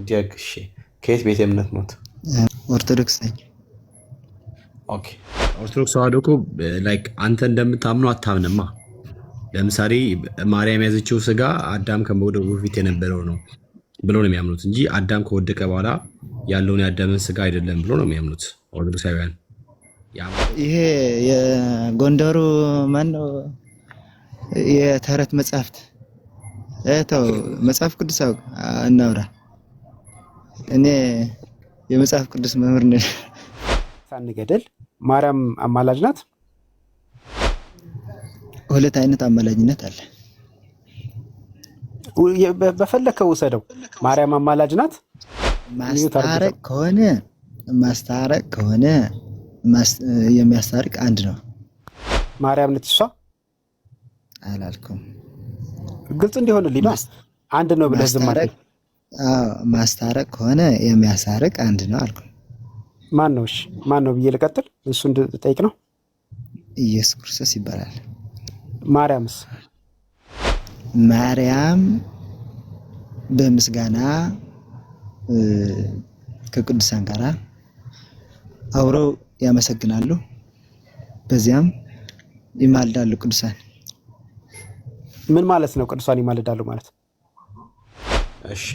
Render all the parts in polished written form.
ዲያቅ እሺ፣ ከየት ቤተ እምነት ኖት? ኦርቶዶክስ ነኝ። ኦኬ ኦርቶዶክስ ተዋህዶ እኮ ላይክ አንተ እንደምታምነው አታምንማ። ለምሳሌ ማርያም ያዘችው ስጋ አዳም ከመውደቁ በፊት የነበረው ነው ብሎ ነው የሚያምኑት እንጂ አዳም ከወደቀ በኋላ ያለውን የአዳምን ስጋ አይደለም ብሎ ነው የሚያምኑት ኦርቶዶክሳውያን። ይሄ የጎንደሩ ማነው የተረት መጽሐፍት እተው መጽሐፍ ቅዱስ እናውራ። እኔ የመጽሐፍ ቅዱስ መምህር ነኝ። ሳንገደል ማርያም አማላጅ ናት። ሁለት አይነት አማላጅነት አለ። በፈለከው ውሰደው። ማርያም አማላጅ ናት። ማስታረቅ ከሆነ የሚያስታርቅ አንድ ነው። ማርያም ነች እሷ አላልኩም። ግልጽ እንዲሆንልኝ ነው። አንድ ነው ብለህ ዝም አትበል። ማስታረቅ ከሆነ የሚያሳርቅ አንድ ነው አልኩ። ማን ነው? እሺ ማን ነው ብዬ ልቀጥል? እሱ እንድጠይቅ ነው። ኢየሱስ ክርስቶስ ይባላል። ማርያምስ? ማርያም በምስጋና ከቅዱሳን ጋር አብረው ያመሰግናሉ፣ በዚያም ይማልዳሉ ቅዱሳን። ምን ማለት ነው ቅዱሳን ይማልዳሉ ማለት? እሺ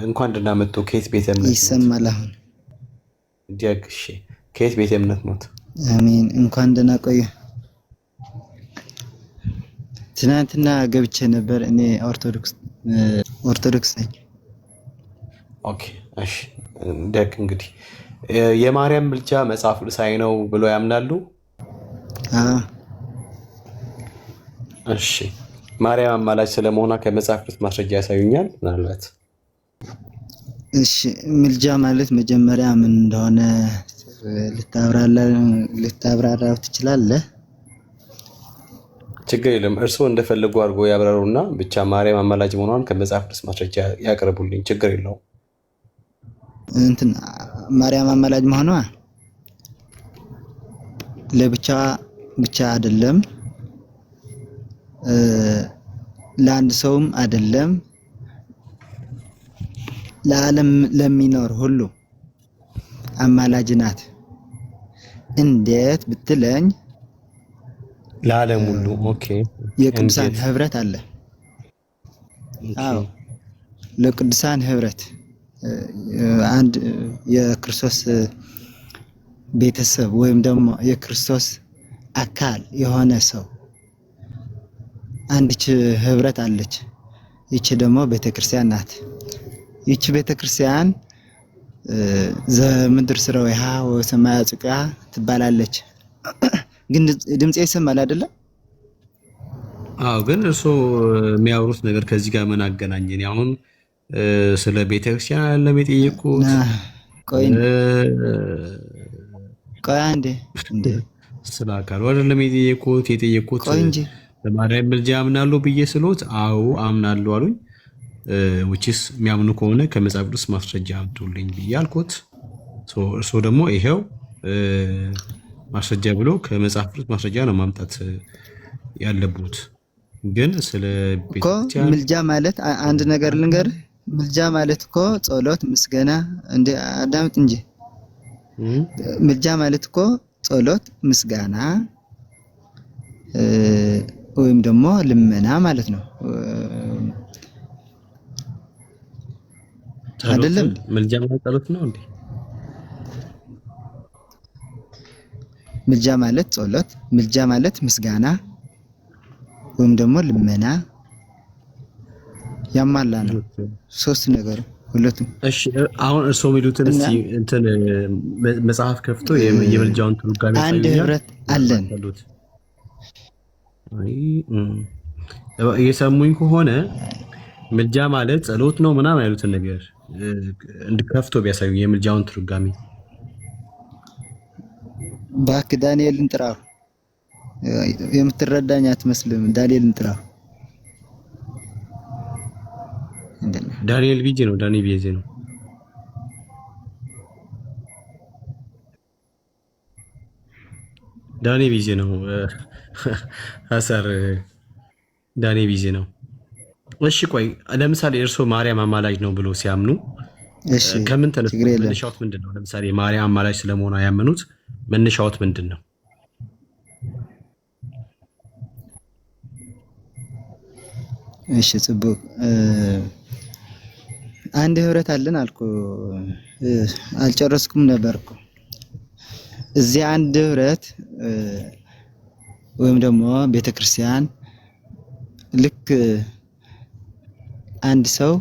እንኳን ደህና መጡ። ከየት ቤተ እምነት ይሰማል? አሁን ዲያቅ እሺ፣ ከየት ቤተ እምነት ኖት? አሜን። እንኳን ደህና ቆየ። ትናንትና ገብቼ ነበር። እኔ ኦርቶዶክስ ነኝ። ኦኬ እሺ ዲያቅ እንግዲህ የማርያም ምልጃ መጽሐፍ ቅዱሳዊ ነው ብሎ ያምናሉ? እሺ ማርያም አማላጅ ስለመሆኗ ከመጽሐፍ ቅዱስ ማስረጃ ያሳዩኛል ምናልባት? እሺ ምልጃ ማለት መጀመሪያ ምን እንደሆነ ልታብራራው ትችላለህ? ችግር የለም። እርስዎ እንደፈለጉ አድርጎ ያብራሩና ብቻ ማርያም አማላጅ መሆኗን ከመጽሐፍ ቅዱስ ማስረጃ ያቀርቡልኝ። ችግር የለውም። እንትን ማርያም አማላጅ መሆኗ ለብቻ ብቻ አይደለም፣ ለአንድ ሰውም አይደለም፣ ለዓለም ለሚኖር ሁሉ አማላጅ ናት። እንዴት ብትለኝ ለዓለም ሁሉ። ኦኬ የቅዱሳን ህብረት አለ። አዎ ለቅዱሳን ህብረት አንድ የክርስቶስ ቤተሰብ ወይም ደግሞ የክርስቶስ አካል የሆነ ሰው አንዲች ህብረት አለች። ይቺ ደግሞ ቤተክርስቲያን ናት። ይቺ ቤተክርስቲያን ዘምድር ስረዊሃ ወሰማያ ጽቃ ትባላለች። ግን ድምጼ ይሰማል አይደለም? አዎ። ግን እርስዎ የሚያወሩት ነገር ከዚህ ጋር ምን አገናኘን? አሁን ስለ ቤተክርስቲያን አይደለም የጠየቁት። ቆይ አንዴ ስለ አካሉ አይደለም የጠየቁት። ቆይ እንጂ በማርያም ምልጃ አምናለሁ ብዬ ስሎት አዎ አምናለሁ አሉኝ። ውጪስ የሚያምኑ ከሆነ ከመጽሐፍ ቅዱስ ማስረጃ አምጡልኝ ብዬ አልኩት። እርስዎ ደግሞ ይሄው ማስረጃ ብሎ ከመጽሐፍ ቅዱስ ማስረጃ ነው ማምጣት ያለቡት። ግን ስለ ቤተክርስቲያን ምልጃ ማለት አንድ ነገር ልንገርህ። ምልጃ ማለት እኮ ጸሎት፣ ምስጋና እንደ አዳምጥ እንጂ ምልጃ ማለት እኮ ጸሎት፣ ምስጋና ወይም ደግሞ ልመና ማለት ነው አይደለም? ምልጃ ማለት ጸሎት ነው እንዴ? ምልጃ ማለት ጸሎት፣ ምልጃ ማለት ምስጋና ወይም ደግሞ ልመና ያማላ ነው። ሶስት ነገር ሁለቱም። እሺ አሁን እርስዎ የሚሉትን እስቲ እንትን መጽሐፍ ከፍቶ የምልጃውን ትርጓሜ አንድ ህብረት አለን። እየሰሙኝ ከሆነ ምልጃ ማለት ጸሎት ነው ምናምን ያሉትን ነገር እንድከፍቶ ቢያሳዩ የምልጃውን ትርጓሜ። እባክህ ዳንኤልን ጥራው። የምትረዳኝ አትመስልም። ዳንኤልን ጥራው። ዳንኤል ቢጄ ነው። ዳንኤል ቢጄ ነው። ዳንኤል ቢጄ ነው። ሀሰር ዳንኤል ቢጄ ነው። እሺ ቆይ ለምሳሌ እርስዎ ማርያም አማላጅ ነው ብሎ ሲያምኑ እሺ ከምን ተነሱ? ችግር የለም። መነሻዎት ምንድን ነው? ለምሳሌ ማርያም አማላጅ ስለመሆኗ ያመኑት መነሻዎት ምንድን ነው? እሺ ጽቡቅ አንድ ህብረት አለን አልኩ። አልጨረስኩም ነበርኩ። እዚህ አንድ ህብረት ወይም ደግሞ ቤተክርስቲያን ልክ አንድ ሰው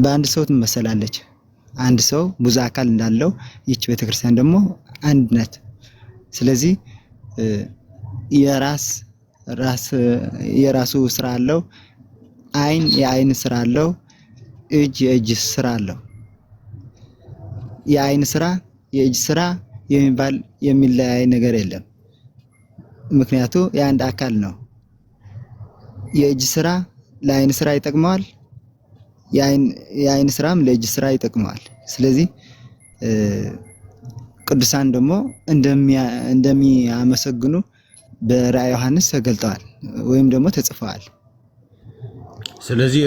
በአንድ ሰው ትመሰላለች። አንድ ሰው ብዙ አካል እንዳለው ይህች ቤተክርስቲያን ደግሞ አንድ ናት። ስለዚህ የራሱ ስራ አለው። አይን የአይን ስራ አለው። እጅ የእጅ ስራ አለው። የአይን ስራ የእጅ ስራ የሚባል የሚለያይ ነገር የለም። ምክንያቱ የአንድ አካል ነው። የእጅ ስራ ለአይን ስራ ይጠቅመዋል። የአይን ስራም ለእጅ ስራ ይጠቅመዋል። ስለዚህ ቅዱሳን ደግሞ እንደሚያመሰግኑ በራዕየ ዮሐንስ ተገልጠዋል ወይም ደግሞ ተጽፈዋል። ስለዚህ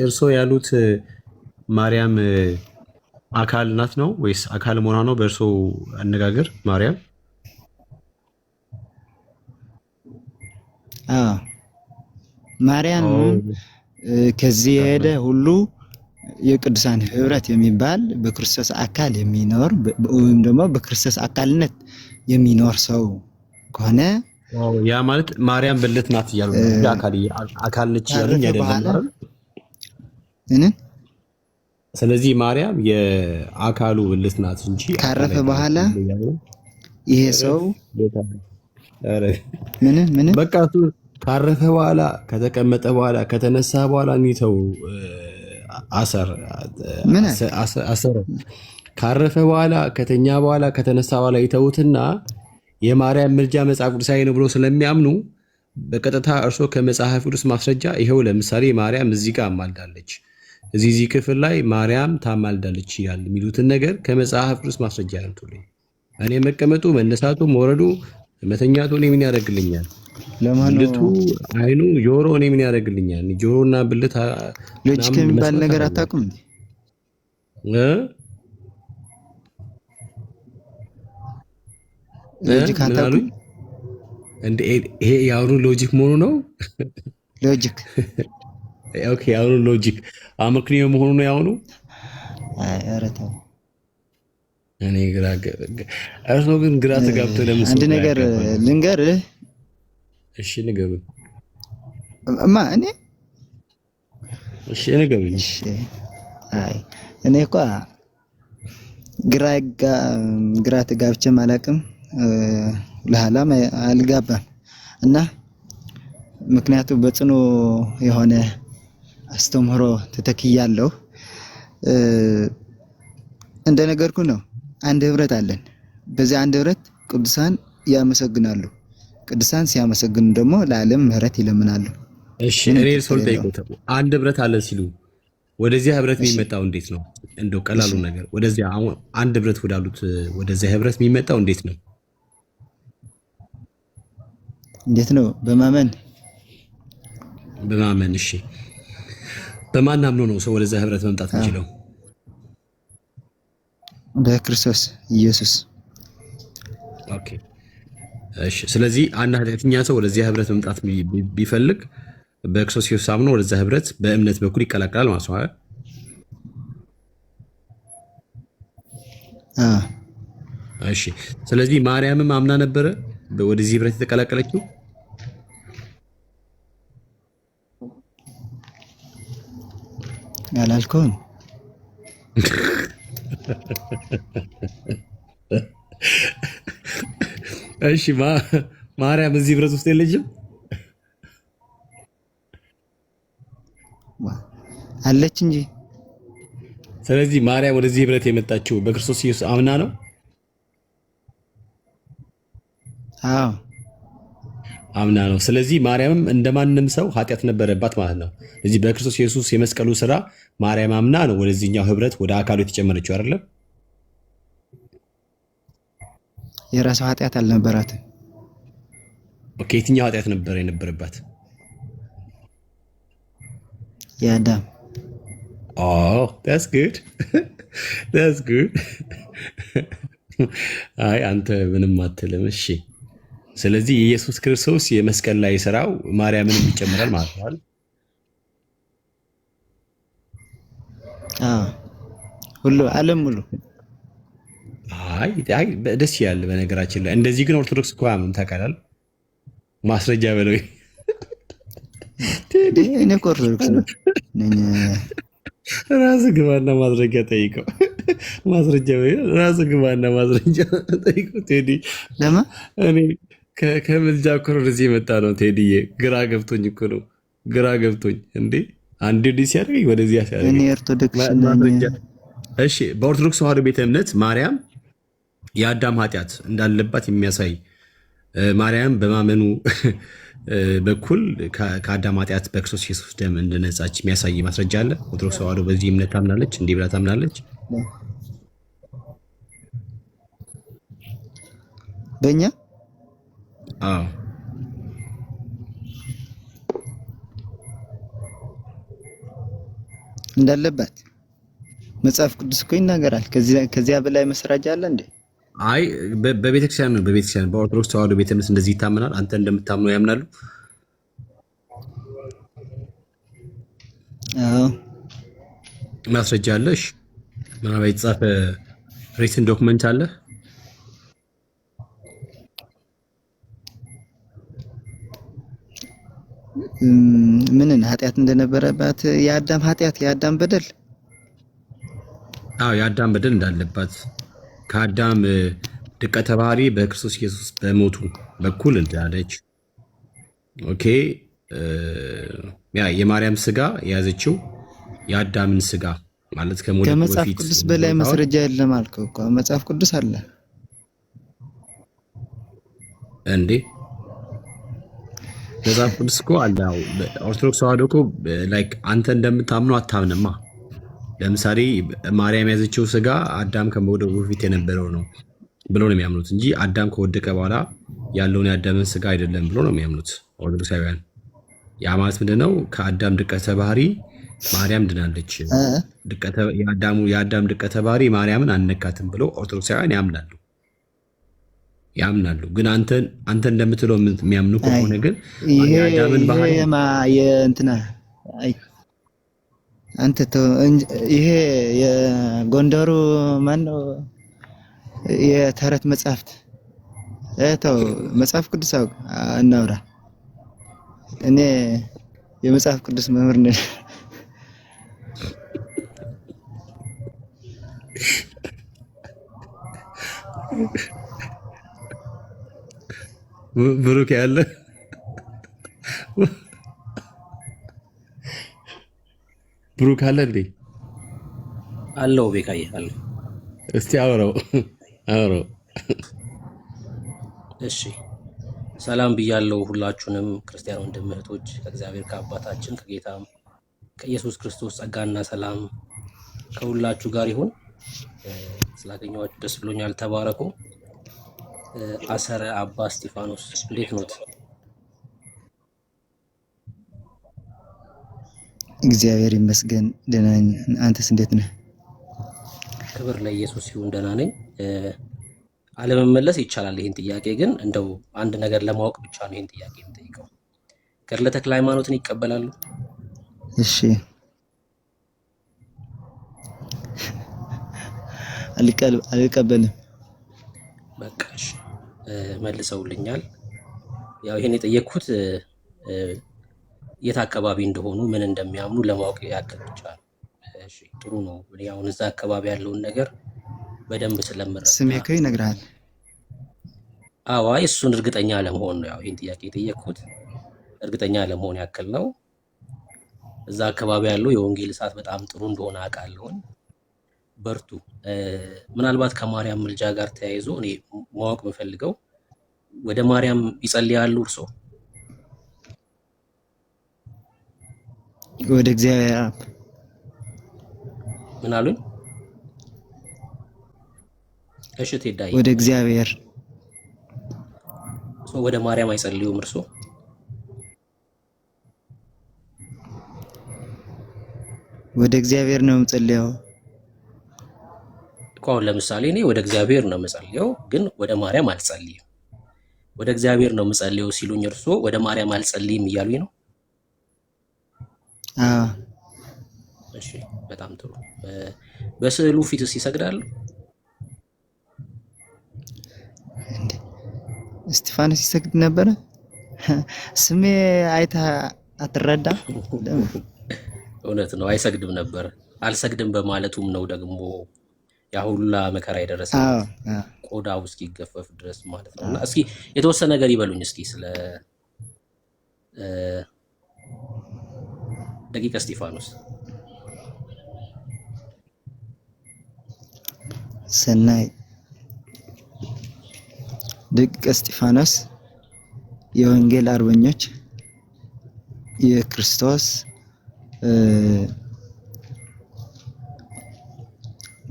እርሶ ያሉት ማርያም አካል ናት ነው ወይስ አካል መሆኗ ነው? በእርሶ አነጋገር ማርያም ማርያም ከዚህ የሄደ ሁሉ የቅዱሳን ህብረት የሚባል በክርስቶስ አካል የሚኖር ወይም ደግሞ በክርስቶስ አካልነት የሚኖር ሰው ከሆነ ያ ማለት ማርያም ብልት ናት እያሉ ነው። አካል ነች እያሉኝ አይደለም። ስለዚህ ማርያም የአካሉ ብልት ናት እንጂ ካረፈ በኋላ ይሄ ሰው ምን በቃ እሱ ካረፈ በኋላ ከተቀመጠ በኋላ ከተነሳ በኋላ እንይተው አሰረ ካረፈ በኋላ ከተኛ በኋላ ከተነሳ በኋላ ይተውትና የማርያም ምልጃ መጽሐፍ ቅዱሳዊ ነው ብሎ ስለሚያምኑ በቀጥታ እርሶ ከመጽሐፍ ቅዱስ ማስረጃ ይሄው ለምሳሌ ማርያም እዚህ ጋር አማልዳለች፣ እዚህ ክፍል ላይ ማርያም ታማልዳለች ይላል የሚሉትን ነገር ከመጽሐፍ ቅዱስ ማስረጃ ያምጡልኝ። እኔ መቀመጡ መነሳቱ መውረዱ መተኛቱ እኔ ምን ያደርግልኛል? ብልቱ አይኑ ጆሮ እኔ ምን ያደርግልኛል? ጆሮና ብልት ሎጂክ የሚባል ነገር አታውቁም እንዴ? ሎጂክ አታውቁም እንዴ? ይሄ የአሁኑ ሎጂክ መሆኑ ነው። ሎጂክ ኦኬ፣ የአሁኑ ሎጂክ አመክንዮ መሆኑ ነው የአሁኑ። ኧረ ተው እኔ እርሶ ግን ግራ ተጋብቶ ለምሳሌ አንድ ነገር ልንገርህ። እሺ ንገሩኝ። እኔ እሺ ንገሩኝ። እሺ አይ እኔ እኮ ግራ ተጋብቼም አላውቅም፣ ለኋላም አልጋባም እና ምክንያቱም በጽኑ የሆነ አስተምህሮ ተተክያለሁ። እንደነገርኩ ነው። አንድ ህብረት አለን። በዚህ አንድ ህብረት ቅዱሳን ያመሰግናሉ። ቅዱሳን ሲያመሰግኑ ደግሞ ለዓለም ምህረት ይለምናሉ። እሺ እኔ ሶልታ ይቆጣ አንድ ህብረት አለን ሲሉ ወደዚህ ህብረት የሚመጣው እንዴት ነው? እንደው ቀላሉ ነገር ወደዚህ አሁን አንድ ህብረት ወዳሉት ወደዚህ ህብረት የሚመጣው እንዴት ነው? እንዴት ነው? በማመን። እሺ በማን አምኖ ነው ሰው ወደዚህ ህብረት መምጣት የሚችለው? በክርስቶስ ኢየሱስ። ኦኬ እሺ። ስለዚህ አንድ ኃጢአተኛ ሰው ወደዚህ ህብረት መምጣት ቢፈልግ በክርስቶስ ኢየሱስ አምኖ ወደዚህ ህብረት በእምነት በኩል ይቀላቀላል ማለት ነው። እሺ። ስለዚህ ማርያምም አምና ነበረ ወደዚህ ህብረት የተቀላቀለችው? ያላልከውን እሺ ማርያም እዚህ ህብረት ውስጥ የለችም? አለች እንጂ። ስለዚህ ማርያም ወደዚህ ህብረት የመጣችው በክርስቶስ ኢየሱስ አምና ነው? አዎ አምና ነው። ስለዚህ ማርያምም እንደማንም ሰው ኃጢአት ነበረባት ማለት ነው። ስለዚህ በክርስቶስ ኢየሱስ የመስቀሉ ስራ ማርያም አምና ነው ወደዚህኛው ህብረት ወደ አካሉ የተጨመረችው አይደለም? የራሷ ኃጢአት አልነበራትም። ኦኬ፣ የትኛው ኃጢአት ነበር የነበረባት? የአዳም Oh, that's good. That's good. አይ አንተ ምንም አትልም። እሺ ስለዚህ የኢየሱስ ክርስቶስ የመስቀል ላይ ስራው ማርያምንም ይጨምራል ማለት ነው አይደል? ሁሉ ዓለም ሙሉ አይ ደስ ይላል። በነገራችን ላይ እንደዚህ ግን ኦርቶዶክስ እኮ አያምኑም ታውቃለህ። ማስረጃ በለው እኔ እኮ ኦርቶዶክስ ነው ራስህ ግባና ማስረጃ ጠይቀው። ማስረጃ ራስህ ግባና ማስረጃ ጠይቀው። ቴዲ ለማ እኔ ከምልጃ እኮ ነው ወደዚህ የመጣ ነው ቴዲዬ። ግራ ገብቶኝ እኮ ነው ግራ ገብቶኝ እንዴ አንድ ዲ ሲያደርገኝ ወደዚህ ሲያደርገኝ እኔ ኦርቶዶክስ ማስረጃ። እሺ በኦርቶዶክስ ተዋሕዶ ቤተ እምነት ማርያም የአዳም ኃጢአት እንዳለባት የሚያሳይ ማርያም በማመኑ በኩል ከአዳም ኃጢአት በክርስቶስ ኢየሱስ ደም እንደነጻች የሚያሳይ ማስረጃ አለ። ኦርቶዶክስ ተዋሕዶ በዚህ እምነት ታምናለች፣ እንዲህ ብላ ታምናለች። በእኛ አዎ እንዳለባት መጽሐፍ ቅዱስ እኮ ይናገራል። ከዚያ በላይ መስራጃ አለ እንዴ? አይ በቤተክርስቲያን ነው። በቤተክርስቲያን በኦርቶዶክስ ተዋሕዶ ቤተ እምነት እንደዚህ ይታመናል። አንተ እንደምታምነው ያምናሉ? አዎ ማስረጃ አለሽ? ምናልባት የተጻፈ ሪትን ዶክመንት አለ? ምንን ኃጢአት እንደነበረባት የአዳም ኃጢአት የአዳም በደል የአዳም በደል እንዳለባት ከአዳም ድቀተ ባህሪ በክርስቶስ ኢየሱስ በሞቱ በኩል እንዳለች። ኦኬ የማርያም ስጋ የያዘችው የአዳምን ስጋ ማለት ከሞቱ ከመጽሐፍ ቅዱስ በላይ ማስረጃ የለም አልከው እኮ። መጽሐፍ ቅዱስ አለ እንዴ? መጽሐፍ ቅዱስ እኮ አለ። ኦርቶዶክስ ተዋሕዶ እኮ ላይክ አንተ እንደምታምነው አታምንማ። ለምሳሌ ማርያም የያዘችው ስጋ አዳም ከመውደቁ በፊት የነበረው ነው ብሎ ነው የሚያምኑት እንጂ አዳም ከወደቀ በኋላ ያለውን የአዳምን ስጋ አይደለም ብሎ ነው የሚያምኑት ኦርቶዶክሳውያን። ያ ማለት ምንድነው? ከአዳም ድቀተ ባህሪ ማርያም ድናለች። የአዳም ድቀተ ባህሪ ማርያምን አነካትም ብሎ ኦርቶዶክሳውያን ያምናሉ። ግን አንተ እንደምትለው የሚያምኑ ከሆነ ግን የአዳምን ባህሪ የእንትና አንተ ይሄ የጎንደሩ ማን ነው? የተረት መጽሐፍት ተው፣ መጽሐፍ ቅዱስ እናውራ። እኔ የመጽሐፍ ቅዱስ መምህር ነኝ። ብሩክ ያለ ብሩክ አለ እንዴ? አለው ቤካዬ አለው። እስቲ አውራው። እሺ ሰላም ብያለሁ ሁላችሁንም ክርስቲያን ወንድም እህቶች፣ ከእግዚአብሔር ከአባታችን ከጌታም ከኢየሱስ ክርስቶስ ጸጋና ሰላም ከሁላችሁ ጋር ይሁን። ስላገኘኋችሁ ደስ ብሎኛል። ተባረኩ። አሰረ አባ እስጢፋኖስ እንዴት ኖት? እግዚአብሔር ይመስገን ደህና ነኝ። አንተስ እንዴት ነህ? ክብር ለኢየሱስ ይሁን፣ ደህና ነኝ። አለመመለስ ይቻላል ይህን ጥያቄ፣ ግን እንደው አንድ ነገር ለማወቅ ብቻ ነው ይህን ጥያቄ የምጠይቀው። ገድለ ተክለ ሃይማኖትን ይቀበላሉ? እሺ አልቀበልም። በቃ እሺ መልሰውልኛል። ያው ይሄን የጠየቅኩት የት አካባቢ እንደሆኑ ምን እንደሚያምኑ ለማወቅ ያክል ብቻ ነው። እሺ ጥሩ ነው። አሁን እዛ አካባቢ ያለውን ነገር በደንብ ስለምረዳ ስሜ እኮ ይነግርሃል። አዋይ እሱን እርግጠኛ ለመሆን ነው ያው ይሄን ጥያቄ የጠየቅኩት። እርግጠኛ ለመሆን ያክል ነው። እዛ አካባቢ ያለው የወንጌል እሳት በጣም ጥሩ እንደሆነ አውቃለሁ። በርቱ። ምናልባት ከማርያም ምልጃ ጋር ተያይዞ እኔ ማወቅ የምፈልገው ወደ ማርያም ይጸልያሉ እርሶ? ወደ እግዚአብሔር አብ። ምን አሉኝ? እሺ ቴዳይ ወደ እግዚአብሔር ወደ ማርያም አይጸልዩም እርሶ? ወደ እግዚአብሔር ነው የምጸልየው። እኮ አሁን ለምሳሌ እኔ ወደ እግዚአብሔር ነው የምጸልየው፣ ግን ወደ ማርያም አልጸልይም። ወደ እግዚአብሔር ነው የምጸልየው ሲሉኝ እርሶ ወደ ማርያም አልጸልይም እያሉኝ ነው? አዎ እሺ፣ በጣም ጥሩ። በስዕሉ ፊትስ ይሰግዳሉ? እንዴ እስጢፋኖስ ይሰግድ ነበረ? ስሜ አይተህ አትረዳም? እውነት ነው፣ አይሰግድም ነበር። አልሰግድም በማለቱም ነው ደግሞ ያ ሁላ መከራ የደረሰበት አዎ አዎ። ቆዳው እስኪገፈፍ ድረስ ማለት ነው። እና እስኪ የተወሰነ ነገር ይበሉኝ እስኪ ስለ ደቂቀ እስጢፋኖስ። ሰናይ ደቂቀ እስጢፋኖስ የወንጌል አርበኞች የክርስቶስ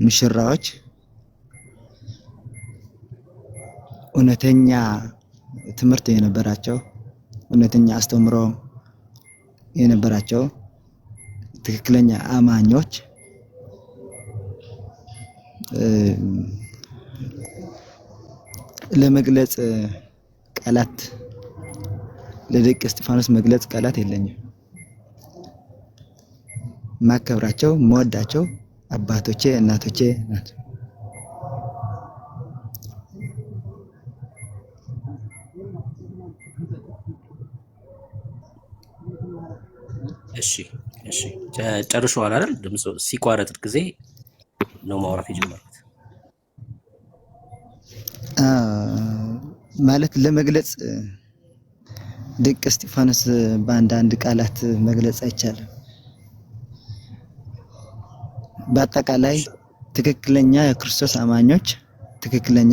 ሙሽራዎች እውነተኛ ትምህርት የነበራቸው እውነተኛ አስተምሮ የነበራቸው ትክክለኛ አማኞች ለመግለጽ ቃላት ለደቂቀ እስጢፋኖስ መግለጽ ቃላት የለኝም። ማከብራቸው መወዳቸው አባቶቼ እናቶቼ ናቸው። እሺ እሺ፣ ጨርሸዋል አይደል? ድምፁ ሲቋረጥ ጊዜ ነው ማውራት የጀመሩት። ማለት ለመግለጽ ደቂቀ እስጢፋኖስ በአንዳንድ ቃላት መግለጽ አይቻልም። በአጠቃላይ ትክክለኛ የክርስቶስ አማኞች ትክክለኛ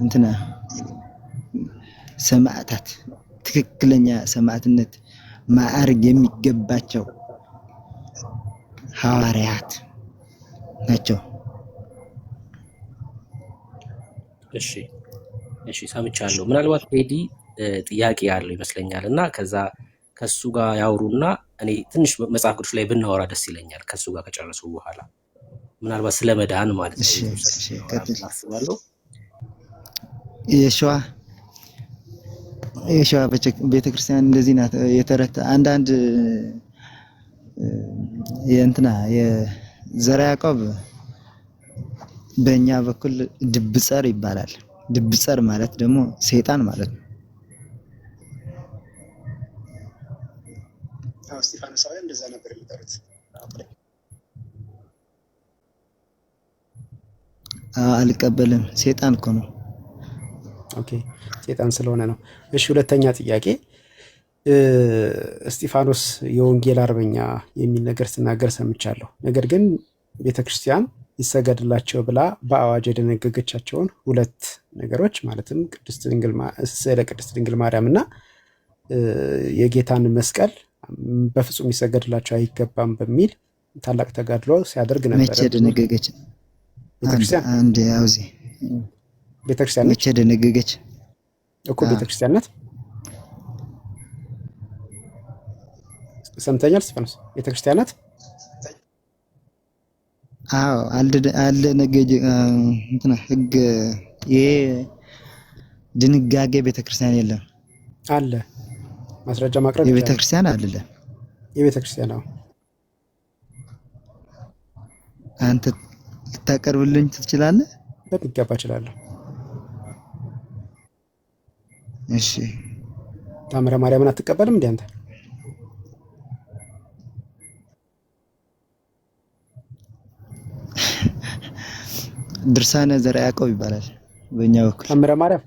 እንትና ሰማዕታት ትክክለኛ ሰማዕትነት ማዕረግ የሚገባቸው ሐዋርያት ናቸው። እሺ እሺ፣ ሰምቻለሁ። ምናልባት ቴዲ ጥያቄ ያለው ይመስለኛል እና ከሱ ጋር ያውሩና እኔ ትንሽ መጽሐፍ ቅዱስ ላይ ብናወራ ደስ ይለኛል። ከሱ ጋር ከጨረሱ በኋላ ምናልባት ስለ መዳን ማለት ነው። እሺ እሺ፣ ቀጥል። አስባለሁ የሸዋ ቤተክርስቲያን እንደዚህ ናት። የተረታ አንዳንድ የእንትና የዘራ ያዕቆብ በእኛ በኩል ድብጸር ይባላል። ድብጸር ማለት ደግሞ ሰይጣን ማለት ነው። እስጢፋኖሳውያን እንደዛ ነበር የሚጠሩት። አልቀበልም። ሰይጣን እኮ ነው። ኦኬ፣ ሰይጣን ስለሆነ ነው። እሺ፣ ሁለተኛ ጥያቄ እስጢፋኖስ የወንጌል አርበኛ የሚል ነገር ስናገር ሰምቻለሁ። ነገር ግን ቤተክርስቲያን ይሰገድላቸው ብላ በአዋጅ የደነገገቻቸውን ሁለት ነገሮች ማለትም ስዕለ ቅድስት ድንግል ማርያም እና የጌታን መስቀል በፍጹም ይሰገድላቸው አይገባም በሚል ታላቅ ተጋድሎ ሲያደርግ ነበር። መቼ ደነገገች? ቤተክርስቲያን አንድ ያውዚ ቤተክርስቲያን መቼ ደነገገች እኮ ቤተክርስቲያን ናት። ሰምተኛል እስጢፋኖስ? ቤተክርስቲያን ናት። አዎ አለ ነገጀ እንትና ህግ ይሄ ድንጋጌ ቤተክርስቲያን የለም አለ። ማስረጃ ማቅረብ የቤተክርስቲያን አይደለም። የቤተክርስቲያን ነው። አንተ ልታቀርብልኝ ትችላለህ? በሚገባ እችላለሁ። እሺ፣ ታምረ ማርያምን አትቀበልም እንዴ አንተ? ድርሳነ ዘርዓ ያዕቆብ ይባላል በእኛ በኩል። ታምረ ማርያም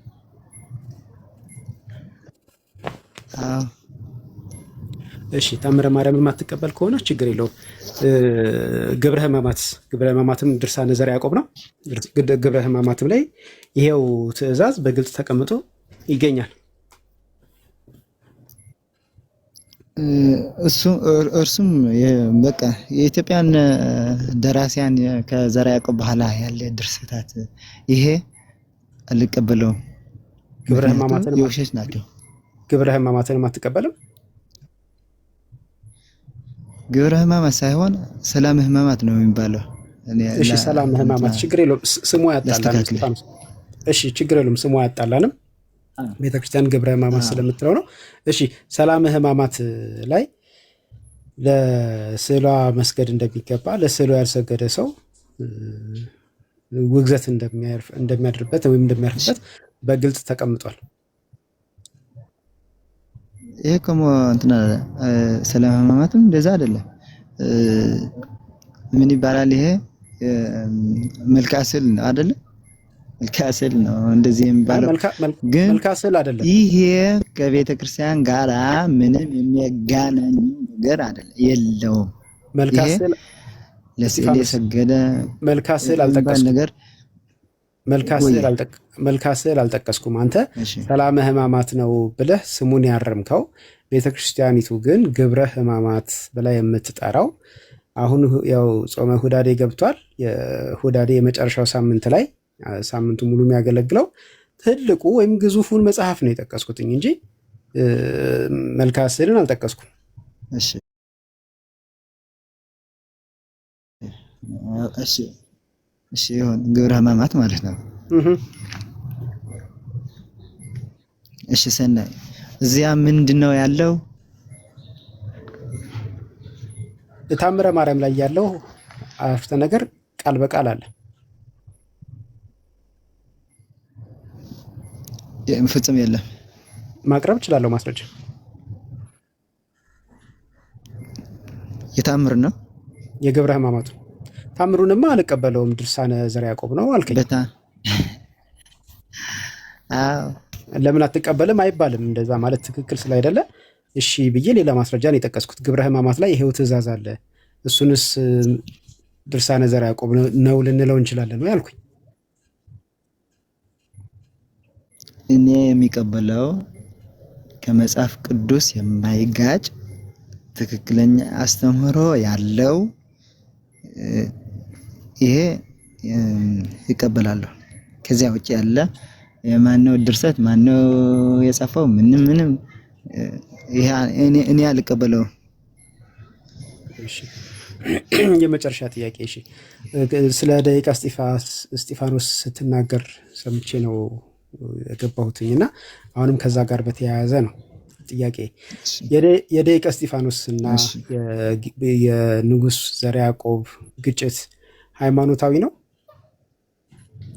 አዎ። እሺ፣ ታምረ ማርያምን የማትቀበል ከሆነ ችግር የለውም። ግብረ ሕማማትም ድርሳነ ዘርዓ ያዕቆብ ነው። ግብረ ሕማማትም ላይ ይሄው ትእዛዝ በግልጽ ተቀምጦ ይገኛል። እርሱም በቃ የኢትዮጵያን ደራሲያን ከዘርዓ ያዕቆብ በኋላ ያለ ድርሰታት ይሄ አልቀበለውም። ግብረ ሕማማትን የውሸት ናቸው። ግብረ ሕማማትን አትቀበልም? ግብረ ሕማማት ሳይሆን ሰላም ሕማማት ነው የሚባለው። እሺ ሰላም ሕማማት ችግር የለውም ስሙ ያጣላል እስጢፋኖስ። እሺ ችግር የለውም ስሙ ያጣላልም ቤተክርስቲያን ግብረ ሕማማት ስለምትለው ነው። እሺ ሰላም ሕማማት ላይ ለስዕሏ መስገድ እንደሚገባ ለስዕሏ ያልሰገደ ሰው ውግዘት እንደሚያድርበት ወይም እንደሚያርፍበት በግልጽ ተቀምጧል። ይሄ como እንትና ሰላም ሕማማትም እንደዛ አይደለም። ምን ይባላል ይሄ መልክዓ ስዕል ነው አይደለ? መልክዓ ስዕል ነው እንደዚህ የሚባለው። ግን መልክዓ ስዕል አይደለም። ይሄ ከቤተ ክርስቲያን ጋራ ምንም የሚያገናኝ ነገር አይደለም፣ የለውም። መልክዓ ስዕል ለስዕል የሰገደ መልክዓ ስዕል አልጠቀስኩም ነገር መልክዓ ስዕል አልጠቀስኩም። አንተ ሰላም ሕማማት ነው ብለህ ስሙን ያረምከው። ቤተክርስቲያኒቱ ግን ግብረ ሕማማት ብላ የምትጠራው አሁን ያው ጾመ ሁዳዴ ገብቷል። የሁዳዴ የመጨረሻው ሳምንት ላይ ሳምንቱ ሙሉ የሚያገለግለው ትልቁ ወይም ግዙፉን መጽሐፍ ነው የጠቀስኩትኝ እንጂ መልክዓ ስዕልን አልጠቀስኩም። እሺ እሺ እሺ ይሁን ግብረ ሕማማት ማለት ነው። እሺ ሰናይ እዚያ ምንድነው ያለው? ታምረ ማርያም ላይ ያለው አረፍተ ነገር ቃል በቃል አለ። ፍጹም የለም። ማቅረብ እችላለሁ ማስረጃ። የታምር ነው የግብረ ሕማማቱ ታምሩንማ አልቀበለውም ድርሳነ ዘርዓ ያዕቆብ ነው አልከኝ። አዎ ለምን አትቀበልም አይባልም። እንደዛ ማለት ትክክል ስላይደለ እሺ ብዬ ሌላ ማስረጃ ነው የጠቀስኩት። ግብረ ሕማማት ላይ ይሄው ትእዛዝ አለ። እሱንስ ድርሳነ ዘርዓ ያዕቆብ ነው ልንለው እንችላለን ወይ አልኩኝ። እኔ የሚቀበለው ከመጽሐፍ ቅዱስ የማይጋጭ ትክክለኛ አስተምህሮ ያለው ይሄ ይቀበላለሁ። ከዚያ ውጭ ያለ የማነው ድርሰት ማነው የጻፈው ምንም ይሄ እኔ አልቀበለውም። እሺ የመጨረሻ ጥያቄ እሺ ስለ ደቂቀ እስጢፋኖስ ስትናገር ሰምቼ ነው የገባሁትኝና አሁንም ከዛ ጋር በተያያዘ ነው ጥያቄ። የደቂቀ እስጢፋኖስና የንጉስ ዘርዓ ያዕቆብ ግጭት ሃይማኖታዊ ነው?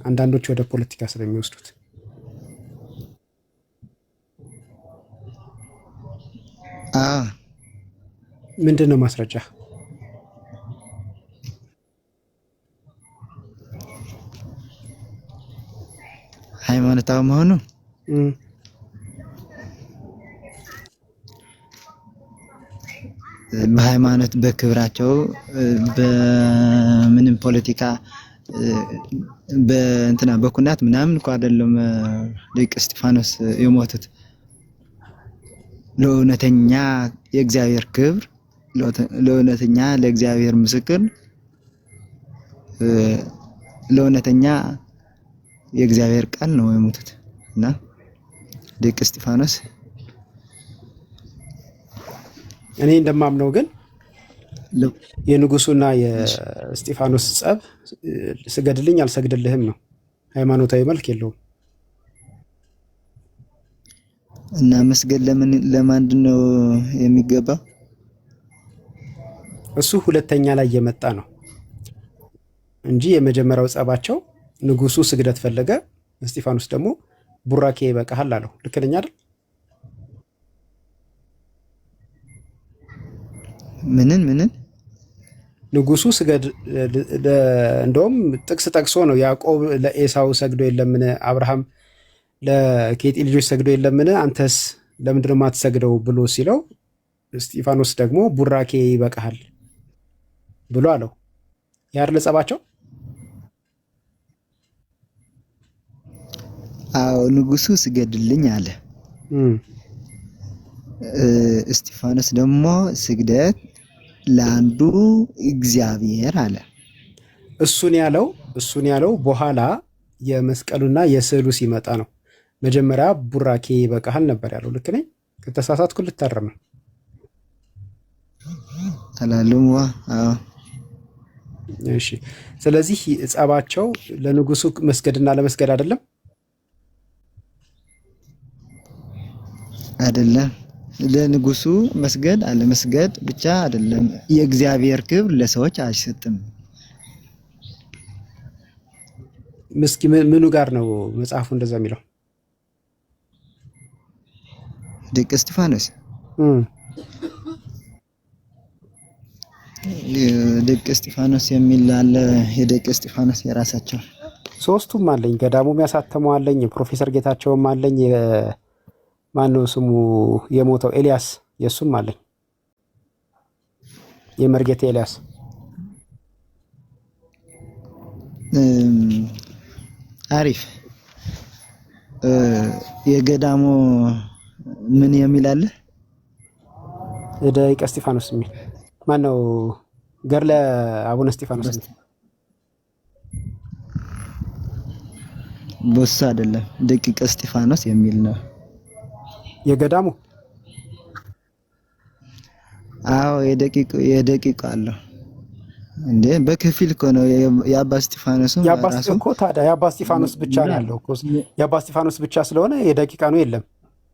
አንዳንዶች ወደ ፖለቲካ ስለሚወስዱት ምንድን ነው ማስረጃ? ሃይማኖታዊ መሆኑ በሃይማኖት በክብራቸው በምንም ፖለቲካ በእንትና በኩናት ምናምን እኮ አይደለም ደቂቀ እስጢፋኖስ የሞቱት ለእውነተኛ የእግዚአብሔር ክብር ለእውነተኛ ለእግዚአብሔር ምስክር ለእውነተኛ የእግዚአብሔር ቃል ነው የሞቱት እና ደቂቀ እስጢፋኖስ እኔ እንደማምነው ግን የንጉሱና የእስጢፋኖስ ጸብ ስገድልኝ አልሰግድልህም ነው። ሃይማኖታዊ መልክ የለውም። እና መስገድ ለማንድን ነው የሚገባው? እሱ ሁለተኛ ላይ የመጣ ነው እንጂ የመጀመሪያው ጸባቸው ንጉሱ ስግደት ፈለገ፣ እስጢፋኖስ ደግሞ ቡራኬ ይበቃሃል አለው። ልክ ነኝ አይደል? ምንን ንጉሱ ስገድ እንደውም ጥቅስ ጠቅሶ ነው ያዕቆብ ለኤሳው ሰግዶ የለምን? አብርሃም ለኬጢ ልጆች ሰግዶ የለምን? አንተስ ለምንድን ነው የማትሰግደው ብሎ ሲለው እስጢፋኖስ ደግሞ ቡራኬ ይበቃሃል ብሎ አለው። ያርለ ጸባቸው አዎ ንጉሱ ስገድልኝ አለ። እስጢፋኖስ ደግሞ ስግደት ለአንዱ እግዚአብሔር አለ። እሱን ያለው በኋላ የመስቀሉና የስዕሉ ሲመጣ ነው። መጀመሪያ ቡራኬ ይበቃሃል ነበር ያለው። ልክ ነኝ? ከተሳሳትኩ ልታረም ነው። አላሉም። አዎ እሺ ስለዚህ ጸባቸው ለንጉሱ መስገድና ለመስገድ አይደለም አይደለም። ለንጉሱ መስገድ አለመስገድ ብቻ አይደለም። የእግዚአብሔር ክብር ለሰዎች አይሰጥም። ምስኪ ምኑ ጋር ነው መጽሐፉ እንደዛ የሚለው? ደቀ እስጢፋኖስ ደቀ እስጢፋኖስ የሚል አለ። የደቀ እስጢፋኖስ የራሳቸው ሶስቱም አለኝ። ገዳሙም ያሳተመው አለኝ። የፕሮፌሰር ጌታቸውም አለኝ። ማነው ስሙ የሞተው ኤልያስ የሱም አለኝ። የመርጌታ ኤልያስ አሪፍ። የገዳሙ ምን የሚል አለ? ደቂቀ እስጢፋኖስ የሚል ማነው? ገድለ አቡነ እስጢፋኖስ የሚል ቦሳ አይደለም፣ ደቂቀ እስጢፋኖስ የሚል ነው የገዳሙ። አዎ የደቂቁ አለው እንዴ? በከፊል እኮ ነው የአባ እስጢፋኖስም ራሱ እኮ። ታዲያ የአባ እስጢፋኖስ ብቻ ነው ያለው እኮ። የአባ እስጢፋኖስ ብቻ ስለሆነ የደቂቃ ነው የለም፣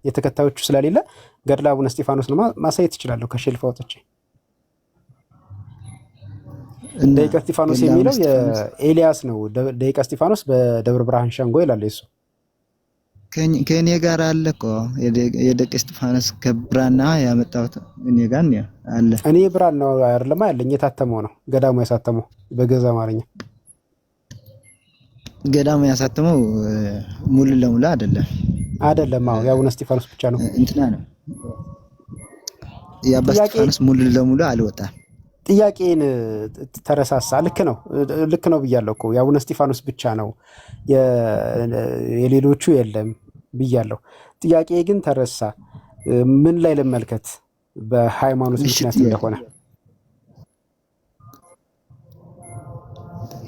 የተከታዮቹ ስለሌለ ገድለ አቡነ እስጢፋኖስ ነው ማሳየት እችላለሁ ከሼልፍ አውጥቼ። ደቂቀ እስጢፋኖስ የሚለው የኤልያስ ነው። ደቂቀ እስጢፋኖስ በደብረ ብርሃን ሸንጎ ይላል እሱ። ከእኔ ጋር አለ እኮ የደቀ እስጢፋኖስ ከብራና ያመጣሁት እኔ ጋር አለ። እኔ ብራና አይደለም ያለኝ፣ የታተመው ነው ገዳሙ ያሳተመው በገዛ አማርኛ። ገዳሙ ያሳተመው ሙሉ ለሙሉ አይደለም። አዎ የአቡነ እስጢፋኖስ ብቻ ነው። እንትና ነው የአባ እስጢፋኖስ ሙሉ ለሙሉ አልወጣም። ጥያቄን ተረሳሳ። ልክ ነው ብያለሁ እኮ የአቡነ እስጢፋኖስ ብቻ ነው የሌሎቹ የለም ብያለሁ። ጥያቄ ግን ተረሳ። ምን ላይ ልመልከት? በሃይማኖት ምክንያት እንደሆነ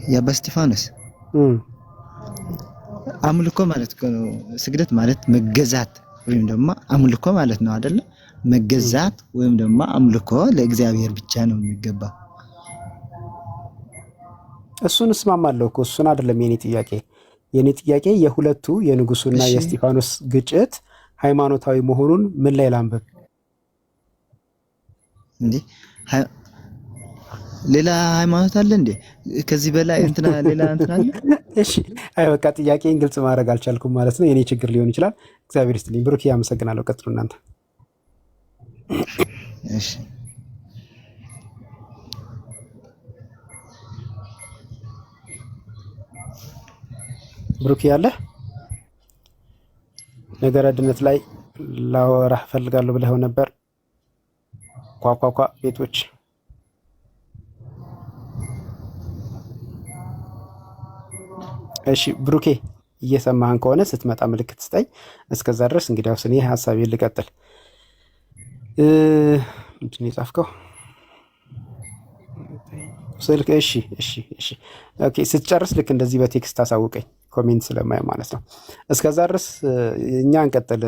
የአባ እስጢፋኖስ አምልኮ ማለት ነው። ስግደት ማለት መገዛት ወይም ደግሞ አምልኮ ማለት ነው አይደለ? መገዛት ወይም ደግሞ አምልኮ ለእግዚአብሔር ብቻ ነው የሚገባው። እሱን እስማማለሁ እኮ። እሱን አይደለም የኔ ጥያቄ። የኔ ጥያቄ የሁለቱ የንጉሱና የእስጢፋኖስ ግጭት ሃይማኖታዊ መሆኑን ምን ላይ ላንብብ እንዴ? ሌላ ሃይማኖት አለ እንዴ? ከዚህ በላይ እንትና ሌላ እንትና አለ? እሺ አይ በቃ ጥያቄን ግልጽ ማድረግ አልቻልኩም ማለት ነው። የኔ ችግር ሊሆን ይችላል። እግዚአብሔር ይስጥልኝ። ብሩክ ያመሰግናለሁ። ቀጥሉ እናንተ። እሺ ብሩክ ያለ ነገረ ድነት ላይ ላወራህ ፈልጋለሁ ብለኸው ነበር። ኳኳኳ ቤቶች እሺ ብሩኬ እየሰማህን ከሆነ ስትመጣ ምልክት ስጠኝ። እስከዛ ድረስ እንግዲያውስ እኔ ሀሳቤን ልቀጥል። ምንድን ነው የጻፍከው? ስልክ እሺ ኦኬ። ስትጨርስ ልክ እንደዚህ በቴክስት አሳውቀኝ፣ ኮሜንት ስለማይ ማለት ነው። እስከዛ ድረስ እኛ እንቀጥል።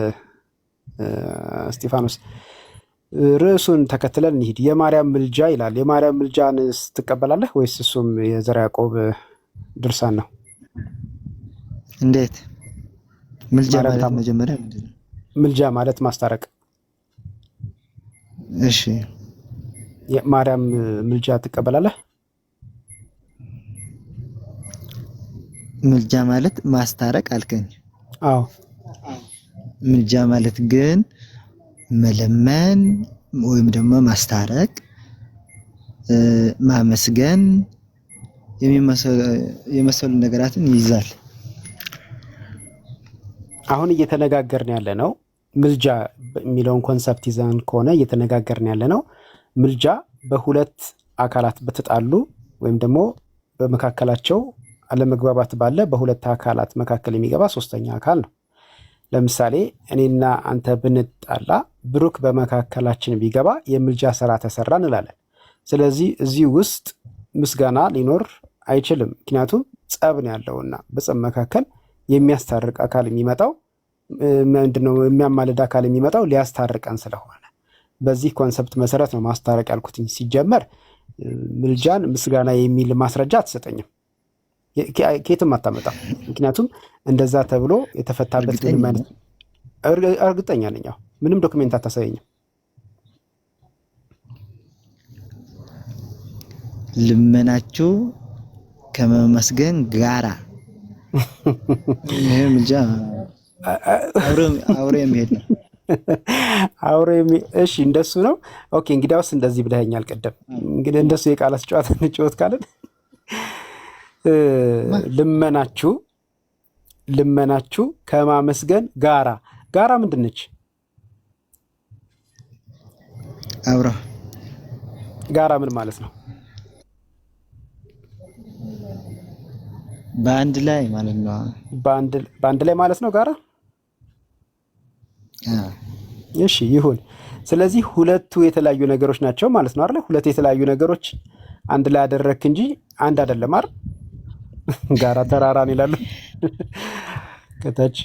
እስጢፋኖስ ርዕሱን ተከትለን እንሂድ። የማርያም ምልጃ ይላል። የማርያም ምልጃን ትቀበላለህ ወይስ እሱም የዘርዓ ያዕቆብ ድርሳን ነው? እንዴት ምልጃ ማለት መጀመሪያ ምንድን ነው? ምልጃ ማለት ማስታረቅ። እሺ የማርያም ምልጃ ትቀበላለህ? ምልጃ ማለት ማስታረቅ አልከኝ? አዎ። ምልጃ ማለት ግን መለመን ወይም ደግሞ ማስታረቅ፣ ማመስገን የመሰሉ ነገራትን ይይዛል። አሁን እየተነጋገርን ያለ ነው ምልጃ የሚለውን ኮንሰፕት ይዘን ከሆነ እየተነጋገርን ያለ ነው ምልጃ በሁለት አካላት በተጣሉ ወይም ደግሞ በመካከላቸው አለመግባባት ባለ በሁለት አካላት መካከል የሚገባ ሶስተኛ አካል ነው። ለምሳሌ እኔና አንተ ብንጣላ ብሩክ በመካከላችን ቢገባ የምልጃ ስራ ተሰራ እንላለን። ስለዚህ እዚህ ውስጥ ምስጋና ሊኖር አይችልም። ምክንያቱም ጸብ ነው ያለውና በጸብ መካከል የሚያስታርቅ አካል የሚመጣው ምንድነው? የሚያማልድ አካል የሚመጣው ሊያስታርቀን ስለሆነ በዚህ ኮንሰፕት መሰረት ነው ማስታረቅ ያልኩትኝ። ሲጀመር ምልጃን ምስጋና የሚል ማስረጃ አትሰጠኝም፣ ከየትም አታመጣም። ምክንያቱም እንደዛ ተብሎ የተፈታበት ምንም አይነት እርግጠኛ ነኝ። ምንም ዶክሜንት አታሳየኝም። ልመናችሁ ከመመስገን ጋራ ይሄ ምልጃ አብሮ የሚሄድ ነው። እሺ እንደሱ ነው። ኦኬ እንግዲያውስ እንደዚህ ብለኸኛል ቀደም። እንግዲህ እንደሱ የቃላት ጨዋታ እንጫወት ካለን ልመናችሁ ከማመስገን ጋራ ምንድን ነች? አብራ ጋራ ምን ማለት ነው? በአንድ ላይ ማለት ነው። በአንድ ላይ ማለት ነው ጋራ። እሺ ይሁን። ስለዚህ ሁለቱ የተለያዩ ነገሮች ናቸው ማለት ነው አይደል? ሁለት የተለያዩ ነገሮች አንድ ላይ አደረክ እንጂ አንድ አይደለም አይደል? ጋራ ተራራን ይላሉ ከታች።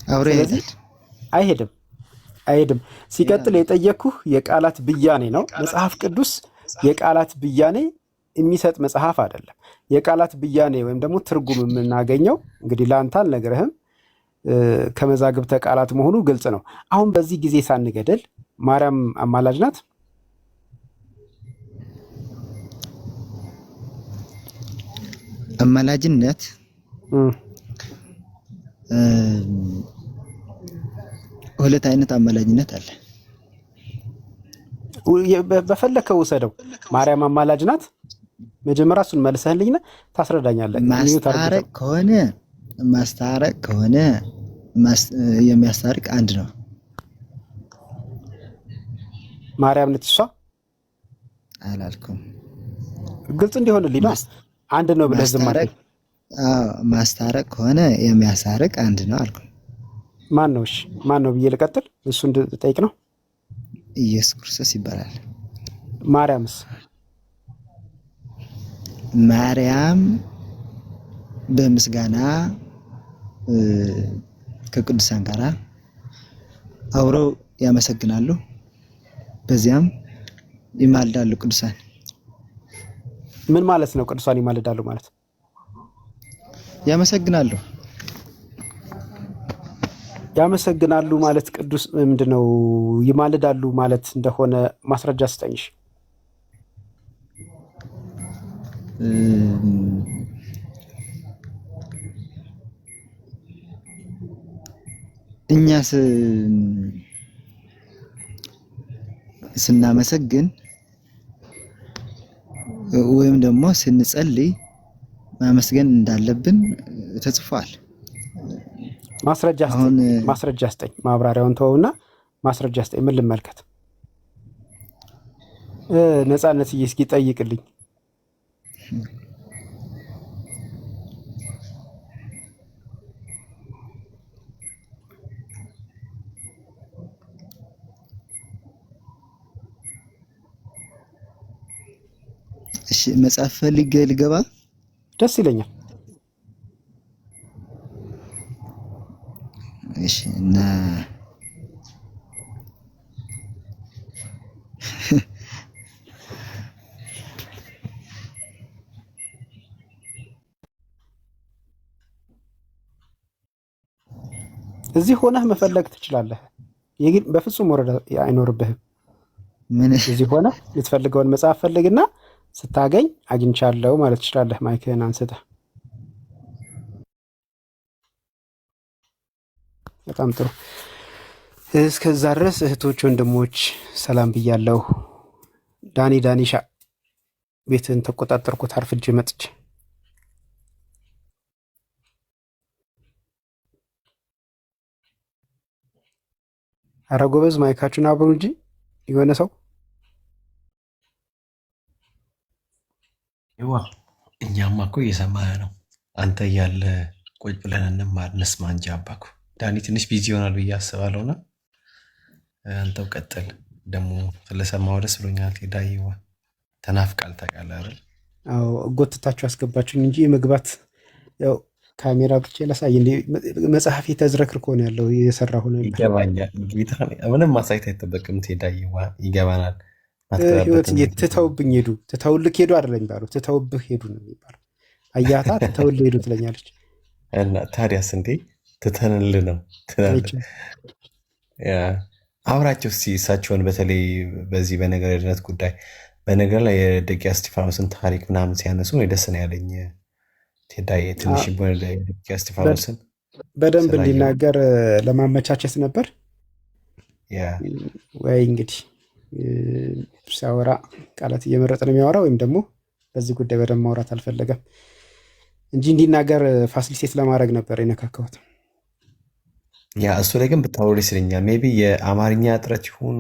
አብሮ አይሄድም። ሲቀጥል የጠየኩህ የቃላት ብያኔ ነው። መጽሐፍ ቅዱስ የቃላት ብያኔ የሚሰጥ መጽሐፍ አይደለም። የቃላት ብያኔ ወይም ደግሞ ትርጉም የምናገኘው እንግዲህ ለአንተ አልነግርህም ከመዛግብተ ቃላት መሆኑ ግልጽ ነው። አሁን በዚህ ጊዜ ሳንገደል ማርያም አማላጅ ናት? አማላጅነት ሁለት አይነት አማላጅነት አለ። በፈለከው ውሰደው። ማርያም አማላጅ ናት? መጀመሪያ እሱን መልሰህልኝና ታስረዳኛለህ። ማስታረቅ ከሆነ የሚያስታርቅ አንድ ነው። ማርያም ነች እሷ? አላልኩም። ግልጽ እንዲሆንልኝ ነው። አንድ ነው ብለህ ዝም አልክ። ማስታረቅ ከሆነ የሚያሳርቅ አንድ ነው አልኩ። ማን ነው? እሺ ማን ነው ብዬ ልቀጥል? እሱ እንድጠይቅ ነው። ኢየሱስ ክርስቶስ ይባላል። ማርያምስ? ማርያም በምስጋና ከቅዱሳን ጋር አብረው ያመሰግናሉ፣ በዚያም ይማልዳሉ ቅዱሳን። ምን ማለት ነው ቅዱሳን ይማልዳሉ ማለት? ያመሰግናሉ ማለት ቅዱስ ምንድነው? ይማልዳሉ ማለት እንደሆነ ማስረጃ ስጠኝሽ። እኛስ ስናመሰግን ወይም ደግሞ ስንጸልይ ማመስገን እንዳለብን ተጽፏል። ማስረጃ ስጠኝ። ማብራሪያውን ተወውና ማስረጃ ስጠኝ። ምን ልመልከት? ነፃነት እስኪ ጠይቅልኝ። እሺ መጽሐፍ ፈልጌ ልገባ ደስ ይለኛል። እሺ እና እዚህ ሆነህ መፈለግ ትችላለህ። በፍጹም ወረዳ አይኖርብህም። ምን እዚህ ሆነህ የምትፈልገውን መጽሐፍ ፈልግና ስታገኝ አግኝቻለሁ ማለት ትችላለህ። ማይክህን አንስተህ። በጣም ጥሩ። እስከዛ ድረስ እህቶች ወንድሞች ሰላም ብያለሁ። ዳኒሻ ቤትህን ተቆጣጠርኩት አርፍጄ መጥቼ። ኧረ ጎበዝ ማይካችሁን አብሩ እንጂ የሆነ ሰው ይዋ እኛማ እኮ እየሰማህ ነው። አንተ እያለ ቁጭ ብለን እንማር እንስማ እንጂ አባኩ ዳኒ ትንሽ ቢዚ ይሆናል ብዬ አስባለሁና አንተው ቀጥል። ደግሞ ስለሰማሁ ደስ ብሎኛል። ዳይዋ ተናፍቃል ታውቃለህ አይደል? አዎ ጎትታችሁ አስገባችሁኝ እንጂ የመግባት ያው ካሜራ ብቻ ላሳይ እንዴ? መጽሐፍ የተዝረክርኮ ነው ያለው የሰራሁ ነው ነበር። ይገባኛል። ምንም ማሳየት አይጠበቅም። ቴዳዬ ይገባናል። ህይወት ትተውብኝ ሄዱ፣ ትተውልክ ሄዱ አይደለም የሚባለው፣ ትተውብህ ሄዱ ነው የሚባለው። አያታ ትተውልህ ሄዱ ትለኛለች። እና ታዲያስ እንዴ ትተንል ነው ትላለህ። አብራቸው እስኪ እሳቸውን በተለይ በዚህ በነገር ድነት ጉዳይ በነገር ላይ የደቂያ እስጢፋኖስን ታሪክ ምናምን ሲያነሱ ደስ ነው ያለኝ። ቴዳዬ ትንሽ ደቂያ እስጢፋኖስን በደንብ እንዲናገር ለማመቻቸት ነበር ወይ እንግዲህ ሲያወራ ቃላት እየመረጠ ነው የሚያወራ፣ ወይም ደግሞ በዚህ ጉዳይ በደንብ ማውራት አልፈለገም እንጂ እንዲናገር ፋሲሊቴት ለማድረግ ነበር የነካከሁት። እሱ ላይ ግን ብታወሩ ደስ ይለኛል። ሜይ ቢ የአማርኛ እጥረት ይሁን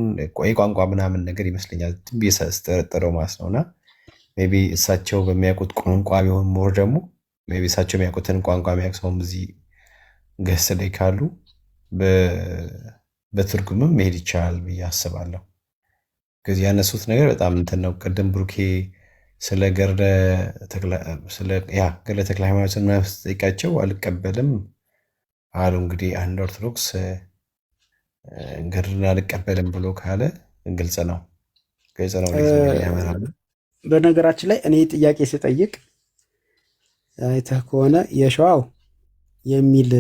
ቋንቋ ምናምን ነገር ይመስለኛል ትንቢ ስጠረጠረው ማለት ነው። እና ሜይ ቢ እሳቸው በሚያውቁት ቋንቋ ቢሆን ሞር ደግሞ ሜይ ቢ እሳቸው የሚያውቁትን ቋንቋ የሚያውቅ ሰውም እዚህ ገስ ላይ ካሉ በትርጉምም መሄድ ይቻላል ብዬ አስባለሁ። ከዚህ ያነሱት ነገር በጣም እንትን ነው። ቅድም ብሩኬ ስለ ገድለ ተክለ ሃይማኖትን ጠይቃቸው አልቀበልም አሉ። እንግዲህ አንድ ኦርቶዶክስ ገድልን አልቀበልም ብሎ ካለ ግልጽ ነው። በነገራችን ላይ እኔ ጥያቄ ስጠይቅ አይተህ ከሆነ የሸዋው የሚል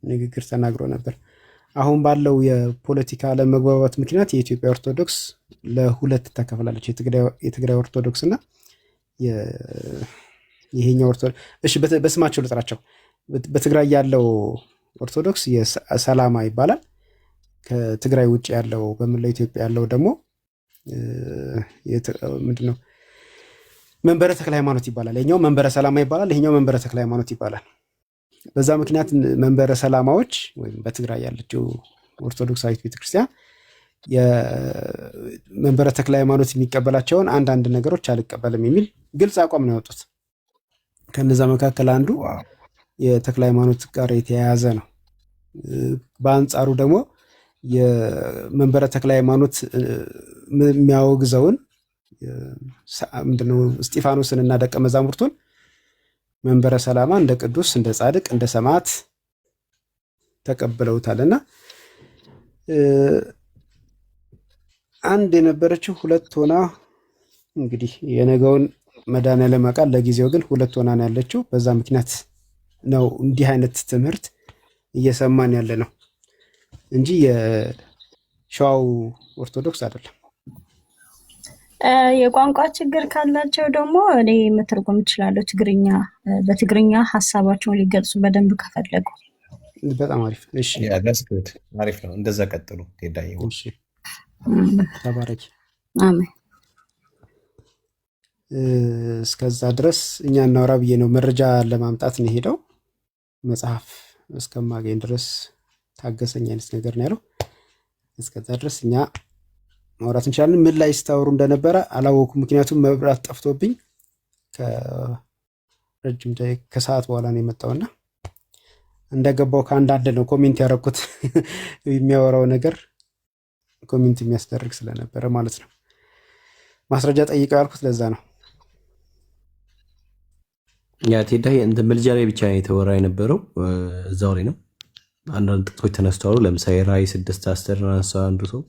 ንግግር ተናግሮ ነበር። አሁን ባለው የፖለቲካ አለመግባባት ምክንያት የኢትዮጵያ ኦርቶዶክስ ለሁለት ተከፍላለች። የትግራይ ኦርቶዶክስ እና ይሄኛው ኦርቶዶክስ። እሺ በስማቸው ልጥራቸው። በትግራይ ያለው ኦርቶዶክስ የሰላማ ይባላል። ከትግራይ ውጭ ያለው በመላው ኢትዮጵያ ያለው ደግሞ ምንድነው መንበረ ተክለ ሃይማኖት ይባላል። ይሄኛው መንበረ ሰላማ ይባላል። ይሄኛው መንበረ ተክለ ሃይማኖት ይባላል። በዛ ምክንያት መንበረ ሰላማዎች ወይም በትግራይ ያለችው ኦርቶዶክሳዊት ቤተክርስቲያን የመንበረ ተክለ ሃይማኖት የሚቀበላቸውን አንዳንድ ነገሮች አልቀበልም የሚል ግልጽ አቋም ነው ያወጡት። ከነዛ መካከል አንዱ የተክለ ሃይማኖት ጋር የተያያዘ ነው። በአንጻሩ ደግሞ የመንበረ ተክለ ሃይማኖት የሚያወግዘውን ምንድነው እስጢፋኖስን እና ደቀ መዛሙርቱን መንበረ ሰላማ እንደ ቅዱስ እንደ ጻድቅ እንደ ሰማዕት ተቀብለውታልና አንድ የነበረችው ሁለት ሆና እንግዲህ የነገውን መድኃኔዓለም ያውቃል። ለጊዜው ግን ሁለት ሆና ነው ያለችው። በዛ ምክንያት ነው እንዲህ አይነት ትምህርት እየሰማን ያለ ነው እንጂ የሸዋው ኦርቶዶክስ አይደለም። የቋንቋ ችግር ካላቸው ደግሞ እኔ መተርጎም እችላለሁ። ትግርኛ በትግርኛ ሀሳባቸውን ሊገልጹ በደንብ ከፈለጉ በጣም አሪፍ። እሺ አሪፍ ነው። እንደዛ ቀጥሉ። ቴዳዬ እሺ፣ ተባረኪ። አሜን። እስከዛ ድረስ እኛ እናውራ ብዬ ነው መረጃ ለማምጣት ነው ሄደው መጽሐፍ እስከማገኝ ድረስ ታገሰኝ አይነት ነገር ነው ያለው። እስከዛ ድረስ እኛ ማውራት እንችላለን። ምን ላይ ስታወሩ እንደነበረ አላወኩም፣ ምክንያቱም መብራት ጠፍቶብኝ ከረጅም ከሰዓት በኋላ ነው የመጣውና እንደገባው ከአንዳንድ ነው ኮሜንት ያደረኩት የሚያወራው ነገር ኮሜንት የሚያስደርግ ስለነበረ ማለት ነው። ማስረጃ ጠይቀው ያልኩት ለዛ ነው። ያ ቴዳዬ እንደ ምልጃ ላይ ብቻ የተወራ የነበረው እዛው ላይ ነው። አንዳንድ ጥቅሶች ተነስተዋሉ። ለምሳሌ ራእይ 6:10 አነሳ አንዱ ሰው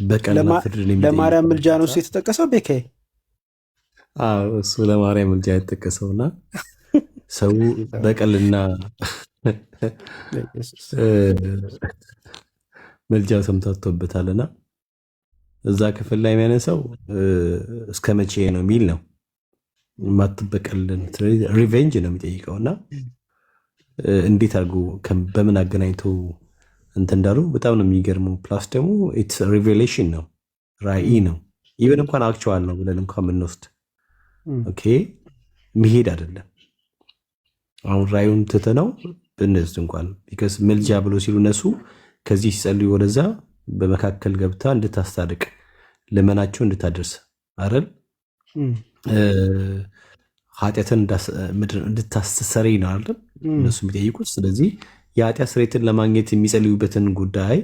በቀልና ፍርድ ለማርያም ምልጃ ነው እሱ የተጠቀሰው። ቤኬ እሱ ለማርያም ምልጃ የተጠቀሰውና ሰው በቀልና ምልጃው ተምታቶበታልና እዛ ክፍል ላይ የሚያነሳው እስከ መቼ ነው የሚል ነው። ማትበቀልን ሪቬንጅ ነው የሚጠይቀውና እንዴት አድርጎ በምን አገናኝተው እንትን እንዳሉ በጣም ነው የሚገርመው። ፕላስ ደግሞ ኢትስ ሪቬሌሽን ነው፣ ራእይ ነው። ኢቨን እንኳን አክቹዋል ነው ብለን እንኳን የምንወስድ ኦኬ መሄድ አይደለም። አሁን ራእዩን ትተነው ብንወስድ እንኳን ቢካዝ ምልጃ ብሎ ሲሉ እነሱ ከዚህ ሲጸልዩ ወደዛ በመካከል ገብታ እንድታስታርቅ ልመናቸው እንድታደርስ አይደል ኃጢአትን እንድታስተሰርይ ነው አይደል እነሱ የሚጠይቁት። ስለዚህ የኃጢአት ስርየትን ለማግኘት የሚጸልዩበትን ጉዳይ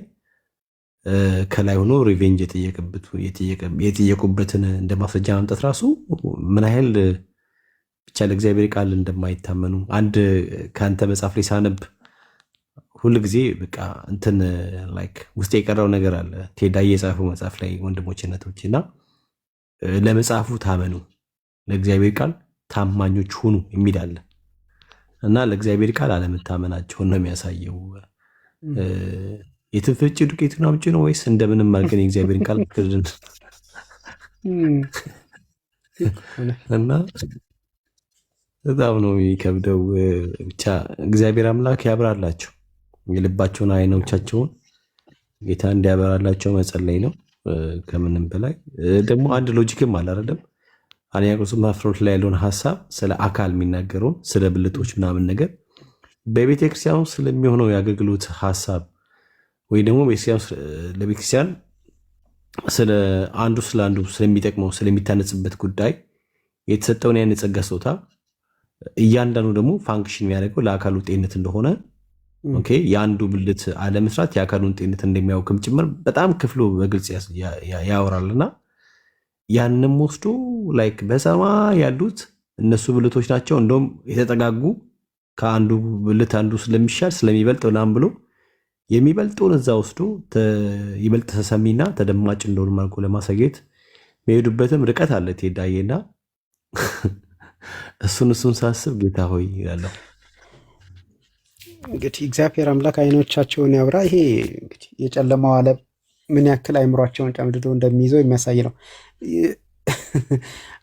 ከላይ ሆኖ ሪቬንጅ የጠየቁበትን እንደ ማስረጃ ማምጣት ራሱ ምን ያህል ብቻ ለእግዚአብሔር ቃል እንደማይታመኑ አንድ ከአንተ መጽሐፍ ላይ ሳነብ ሁል ጊዜ በቃ እንትን ላይክ ውስጥ የቀረው ነገር አለ። ቴዳ የጻፈው መጽሐፍ ላይ ወንድሞች እህቶች እና ለመጽሐፉ ታመኑ፣ ለእግዚአብሔር ቃል ታማኞች ሁኑ የሚል አለ እና ለእግዚአብሔር ቃል አለመታመናቸውን ነው የሚያሳየው። የትንፍጭ ዱቄቱን አምጪ ነው ወይስ እንደምንም አድርገን የእግዚአብሔርን ቃል ክድን እና በጣም ነው የሚከብደው። ብቻ እግዚአብሔር አምላክ ያብራላቸው የልባቸውን አይኖቻቸውን ጌታ እንዲያበራላቸው መጸለይ ነው። ከምንም በላይ ደግሞ አንድ ሎጂክም አለ አይደለም። አንደኛ ቆሮንቶስ ምዕራፍ 12 ላይ ያለውን ሐሳብ ስለ አካል የሚናገረውን ስለ ብልቶች ምናምን ነገር በቤተ ክርስቲያን ስለሚሆነው የአገልግሎት ሐሳብ ወይ ደግሞ ለቤተክርስቲያን ስለ አንዱ ስለሚጠቅመው ስለሚታነጽበት ጉዳይ የተሰጠውን ያን የጸጋ ስጦታ እያንዳንዱ ደግሞ ፋንክሽን የሚያደርገው ለአካሉ ጤንነት እንደሆነ ኦኬ የአንዱ ብልት አለመስራት የአካሉን ጤንነት እንደሚያውክም ጭምር በጣም ክፍሉ በግልጽ ያወራልና ያንንም ወስዶ ላይክ በሰማይ ያሉት እነሱ ብልቶች ናቸው እንደውም የተጠጋጉ ከአንዱ ብልት አንዱ ስለሚሻል ስለሚበልጥ ምናምን ብሎ የሚበልጡን እዛ ወስዶ ይበልጥ ተሰሚና ተደማጭ እንደሆነ መልኩ ለማሳየት የሚሄዱበትም ርቀት አለ ቴዳዬና እሱን ሳስብ ጌታ ሆይ ይላለሁ። እንግዲህ እግዚአብሔር አምላክ አይኖቻቸውን ያብራ። ይሄ እንግዲህ የጨለማው ዓለም ምን ያክል አይምሯቸውን ጨምድዶ እንደሚይዘው የሚያሳይ ነው።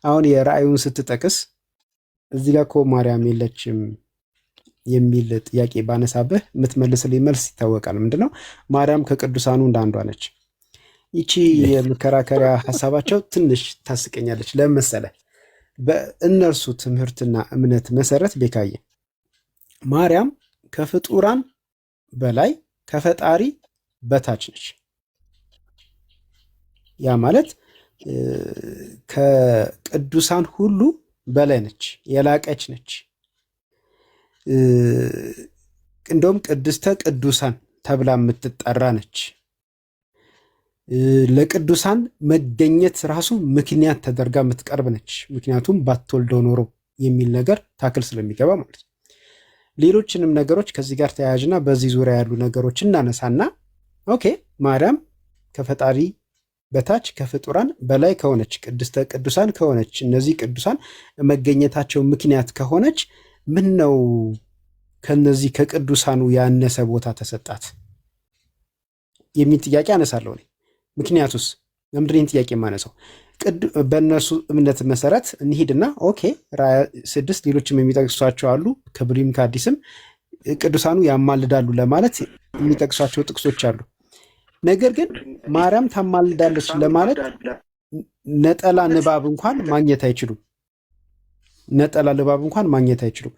አሁን የራእዩን ስትጠቅስ እዚህ ጋር እኮ ማርያም የለችም የሚል ጥያቄ ባነሳብህ የምትመልስልኝ መልስ ይታወቃል። ምንድነው? ማርያም ከቅዱሳኑ እንዳንዷ ነች። ይቺ የመከራከሪያ ሀሳባቸው ትንሽ ታስቀኛለች። ለምን መሰለህ? በእነርሱ ትምህርትና እምነት መሰረት ቤካዬ ማርያም ከፍጡራን በላይ ከፈጣሪ በታች ነች። ያ ማለት ከቅዱሳን ሁሉ በላይ ነች፣ የላቀች ነች። እንደውም ቅድስተ ቅዱሳን ተብላ የምትጠራ ነች። ለቅዱሳን መገኘት ራሱ ምክንያት ተደርጋ የምትቀርብ ነች። ምክንያቱም ባትወልደው ኖሮ የሚል ነገር ታክል ስለሚገባ ማለት ነው። ሌሎችንም ነገሮች ከዚህ ጋር ተያያዥና በዚህ ዙሪያ ያሉ ነገሮች እናነሳና ኦኬ ማርያም ከፈጣሪ በታች ከፍጡራን በላይ ከሆነች ቅድስተ ቅዱሳን ከሆነች እነዚህ ቅዱሳን መገኘታቸው ምክንያት ከሆነች ምን ነው ከነዚህ ከቅዱሳኑ ያነሰ ቦታ ተሰጣት የሚል ጥያቄ አነሳለሁ እኔ። ምክንያቱስ ለምንድን ጥያቄ የማነሳው? በእነሱ እምነት መሰረት እንሂድና ኦኬ ራእይ 6 ሌሎችም የሚጠቅሷቸው አሉ ከብሉይም ከአዲስም ቅዱሳኑ ያማልዳሉ ለማለት የሚጠቅሷቸው ጥቅሶች አሉ። ነገር ግን ማርያም ታማልዳለች ለማለት ነጠላ ንባብ እንኳን ማግኘት አይችሉም። ነጠላ ንባብ እንኳን ማግኘት አይችሉም።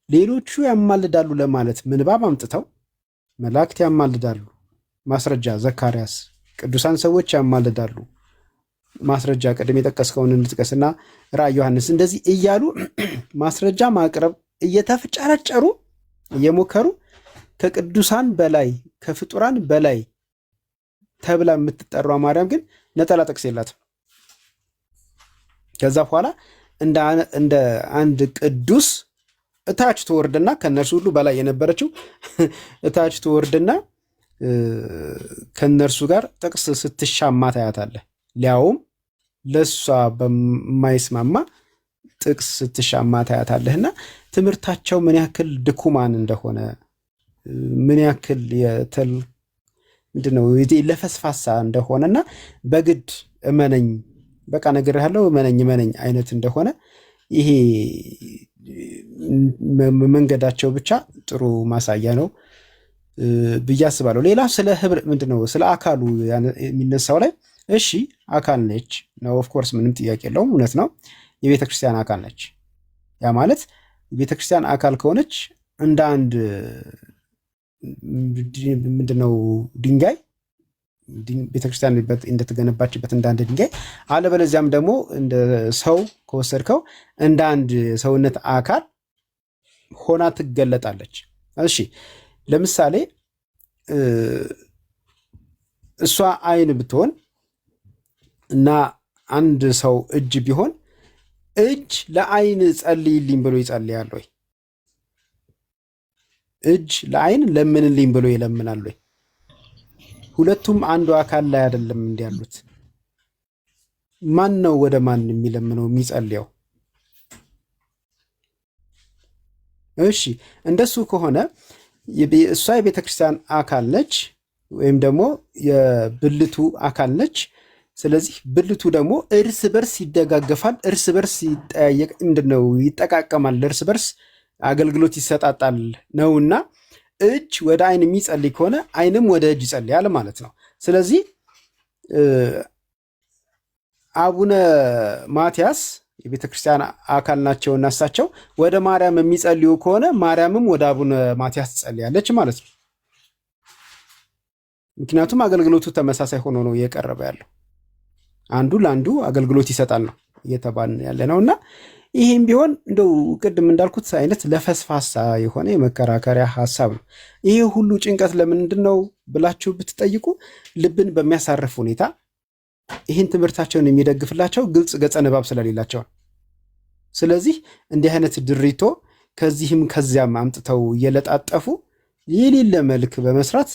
ሌሎቹ ያማልዳሉ ለማለት ምንባብ አምጥተው መላእክት ያማልዳሉ ማስረጃ፣ ዘካርያስ፣ ቅዱሳን ሰዎች ያማልዳሉ ማስረጃ፣ ቅድም የጠቀስከውን እንጥቀስና ራእይ ዮሐንስ እንደዚህ እያሉ ማስረጃ ማቅረብ እየተፍጨረጨሩ እየሞከሩ ከቅዱሳን በላይ ከፍጡራን በላይ ተብላ የምትጠራው ማርያም ግን ነጠላ ጥቅስ የላትም። ከዛ በኋላ እንደ አንድ ቅዱስ እታች ትወርድና ከነርሱ ሁሉ በላይ የነበረችው እታች ትወርድና ከነርሱ ጋር ጥቅስ ስትሻማ ታያታለህ። ሊያውም ለሷ በማይስማማ ጥቅስ ስትሻማ ታያታለህና ትምህርታቸው ምን ያክል ድኩማን እንደሆነ ምን ያክል ምንድነው ለፈስፋሳ እንደሆነና በግድ እመነኝ በቃ ነግሬሃለሁ እመነኝ አይነት እንደሆነ ይሄ መንገዳቸው ብቻ ጥሩ ማሳያ ነው ብዬ አስባለሁ። ሌላ ስለ ህብር ምንድነው ስለ አካሉ የሚነሳው ላይ እሺ አካል ነች ነው ኦፍ ኮርስ ምንም ጥያቄ የለውም፣ እውነት ነው። የቤተ ክርስቲያን አካል ነች። ያ ማለት የቤተ ክርስቲያን አካል ከሆነች እንደ አንድ ምንድነው ድንጋይ ቤተክርስቲያን እንደተገነባችበት እንደ አንድ ድንጋይ አለበለዚያም ደግሞ እንደ ሰው ከወሰድከው እንደ አንድ ሰውነት አካል ሆና ትገለጣለች። እሺ ለምሳሌ እሷ አይን ብትሆን እና አንድ ሰው እጅ ቢሆን እጅ ለአይን ጸልይልኝ ብሎ ይጸልያል ወይ? እጅ ለአይን ለምንልኝ ብሎ ይለምናል ወይ? ሁለቱም አንዱ አካል ላይ አይደለም እንዲህ ያሉት? ማን ነው ወደ ማን የሚለምነው የሚጸልየው? እሺ እንደሱ ከሆነ እሷ የቤተ ክርስቲያን አካል ነች፣ ወይም ደግሞ የብልቱ አካል ነች። ስለዚህ ብልቱ ደግሞ እርስ በርስ ይደጋገፋል፣ እርስ በርስ ይጠያየቅ፣ ምንድነው ይጠቃቀማል፣ እርስ በርስ አገልግሎት ይሰጣጣል ነውና እጅ ወደ አይን የሚጸልይ ከሆነ አይንም ወደ እጅ ይጸልያል ማለት ነው። ስለዚህ አቡነ ማትያስ የቤተ ክርስቲያን አካል ናቸውና እሳቸው ወደ ማርያም የሚጸልዩ ከሆነ ማርያምም ወደ አቡነ ማትያስ ትጸልያለች ማለት ነው። ምክንያቱም አገልግሎቱ ተመሳሳይ ሆኖ ነው እየቀረበ ያለው፣ አንዱ ለአንዱ አገልግሎት ይሰጣል ነው እየተባልን ያለ ነውና ይህም ቢሆን እንደው ቅድም እንዳልኩት አይነት ለፈስፋሳ የሆነ የመከራከሪያ ሀሳብ ነው። ይሄ ሁሉ ጭንቀት ለምንድን ነው ብላችሁ ብትጠይቁ ልብን በሚያሳርፍ ሁኔታ ይህን ትምህርታቸውን የሚደግፍላቸው ግልጽ ገጸ ንባብ ስለሌላቸው ነው። ስለዚህ እንዲህ አይነት ድሪቶ ከዚህም ከዚያም አምጥተው እየለጣጠፉ የሌለ መልክ በመስራት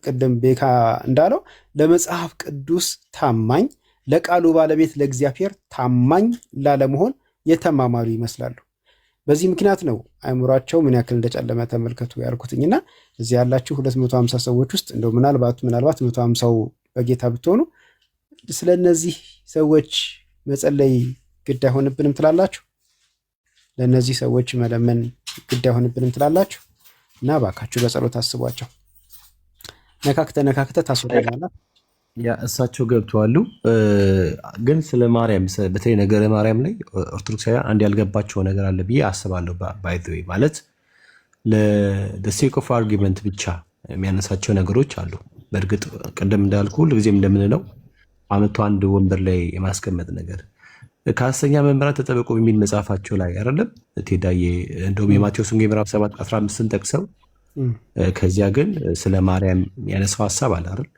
ቅድም ቤካ እንዳለው ለመጽሐፍ ቅዱስ ታማኝ፣ ለቃሉ ባለቤት ለእግዚአብሔር ታማኝ ላለመሆን የተማማሩ ይመስላሉ። በዚህ ምክንያት ነው አእምሯቸው ምን ያክል እንደጨለመ ተመልከቱ ያልኩትኝና እዚህ ያላችሁ 250 ሰዎች ውስጥ እንደው ምናልባት 150ው በጌታ ብትሆኑ ስለነዚህ ሰዎች መጸለይ ግድ አይሆንብንም ትላላችሁ? ለነዚህ ሰዎች መለመን ግድ አይሆንብንም ትላላችሁ? እና ባካችሁ በጸሎት አስቧቸው። ነካክተ ታስወጣላችሁ። ያ እሳቸው ገብተዋሉ። ግን ስለ ማርያም በተለይ ነገረ ማርያም ላይ ኦርቶዶክሳውያን አንድ ያልገባቸው ነገር አለ ብዬ አስባለሁ። ባይ ዘ ዌይ ማለት ለሴክ ኦፍ አርጊመንት ብቻ የሚያነሳቸው ነገሮች አሉ። በእርግጥ ቅድም እንዳልኩ ሁልጊዜም እንደምንለው አመቱ አንድ ወንበር ላይ የማስቀመጥ ነገር ከሐሰተኛ መምህራን ተጠበቁ የሚል መጽሐፋቸው ላይ አይደለም ቴዳዬ፣ እንደውም የማቴዎስ ወንጌል ምዕራፍ 7:15 ጠቅሰው ከዚያ ግን ስለ ማርያም ያነሳው ሐሳብ አለ አይደል?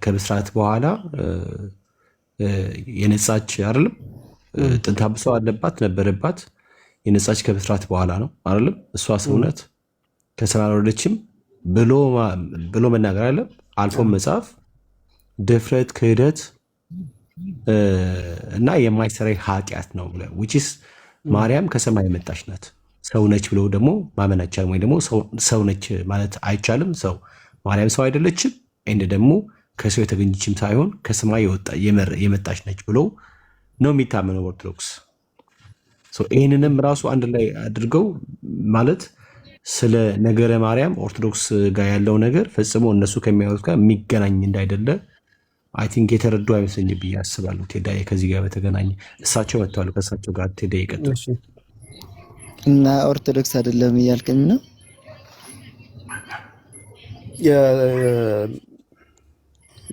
ከብስራት በኋላ የነጻች አይደለም ጥንተ አብሶ አለባት ነበረባት፣ የነጻች ከብስራት በኋላ ነው አይደለም? እሷ ሰውነት ከስራ አልወረደችም ብሎ መናገር አለ። አልፎም መጽሐፍ ድፍረት፣ ክህደት እና የማይሰራ ኃጢአት ነው ብለ which ማርያም ከሰማይ የመጣች ናት። ሰው ነች ብሎ ደግሞ ማመን አይቻልም፣ ወይ ደግሞ ሰው ነች ማለት አይቻልም። ሰው ማርያም ሰው አይደለችም፣ እንደ ደግሞ ከሰው የተገኘችም ሳይሆን ከሰማይ የመጣች ነች ብሎ ነው የሚታመነው ኦርቶዶክስ። ይህንንም ራሱ አንድ ላይ አድርገው ማለት ስለ ነገረ ማርያም ኦርቶዶክስ ጋር ያለው ነገር ፈጽሞ እነሱ ከሚያዩት ጋር የሚገናኝ እንዳይደለ አይ ቲንክ የተረዱ አይመስለኝም ብዬ አስባለሁ። ቴዳዬ ከዚህ ጋር በተገናኘ እሳቸው መጥተዋል። ከእሳቸው ጋር ቴዳዬ ይቀጥል እና ኦርቶዶክስ አይደለም እያልከኝ ነው?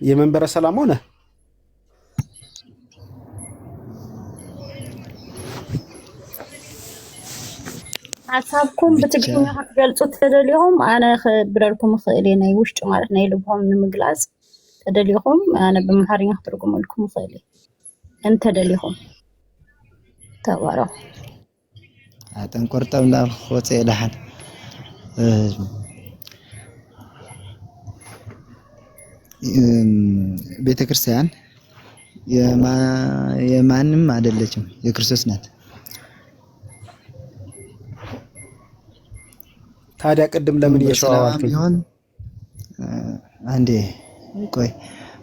የመንበረ ሰላም ሆነ ሀሳብኩም በትግርኛ ክትገልጹት ተደልዮም ኣነ ክብረልኩም ክእል እየ ናይ ውሽጢ ማለት ናይ ልብኩም ንምግላጽ ተደልይኩም ኣነ ብኣምሓርኛ ክትርጉመልኩም ክእል እየ እንተደልይኩም ተባረኹ። ጠንቆርጠብና ወፅአ ዳሓን ቤተክርስቲያን የማንም አይደለችም፣ የክርስቶስ ናት። ታዲያ ቅድም ለምን የሸዋዋልከኝ ቢሆን አንዴ ቆይ፣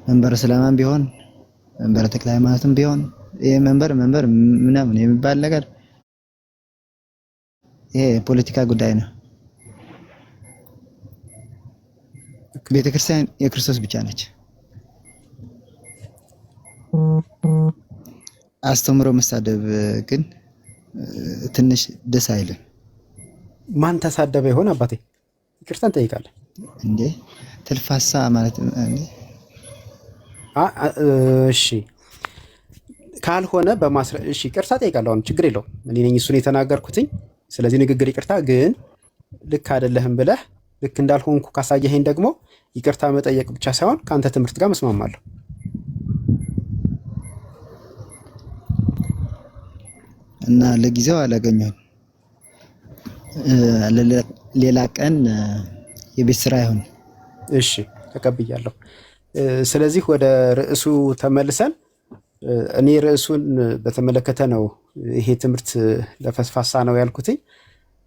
መንበረ ሰላማም ቢሆን መንበረ ተክለ ሃይማኖትም ቢሆን ይሄ መንበር ምናምን የሚባል ነገር ይሄ ፖለቲካ ጉዳይ ነው። ቤተክርስቲያን የክርስቶስ ብቻ ነች። አስተምሮ መሳደብ ግን ትንሽ ደስ አይልም። ማን ተሳደበ ይሆን አባቴ? ይቅርታን ጠይቃለሁ እንዴ ተልፋሳ ማለት እንዴ? እሺ ካልሆነ እሺ ይቅርታ ጠይቃለሁ። አሁን ችግር የለውም። እኔ ነኝ እሱን የተናገርኩትኝ። ስለዚህ ንግግር ይቅርታ። ግን ልክ አይደለህም ብለህ ልክ እንዳልሆንኩ ካሳየኸኝ ደግሞ ይቅርታ መጠየቅ ብቻ ሳይሆን ከአንተ ትምህርት ጋር መስማማለሁ። እና ለጊዜው አላገኘሁም። ሌላ ቀን የቤት ስራ ይሁን። እሺ ተቀብያለሁ። ስለዚህ ወደ ርዕሱ ተመልሰን እኔ ርዕሱን በተመለከተ ነው ይሄ ትምህርት ለፈስፋሳ ነው ያልኩትኝ።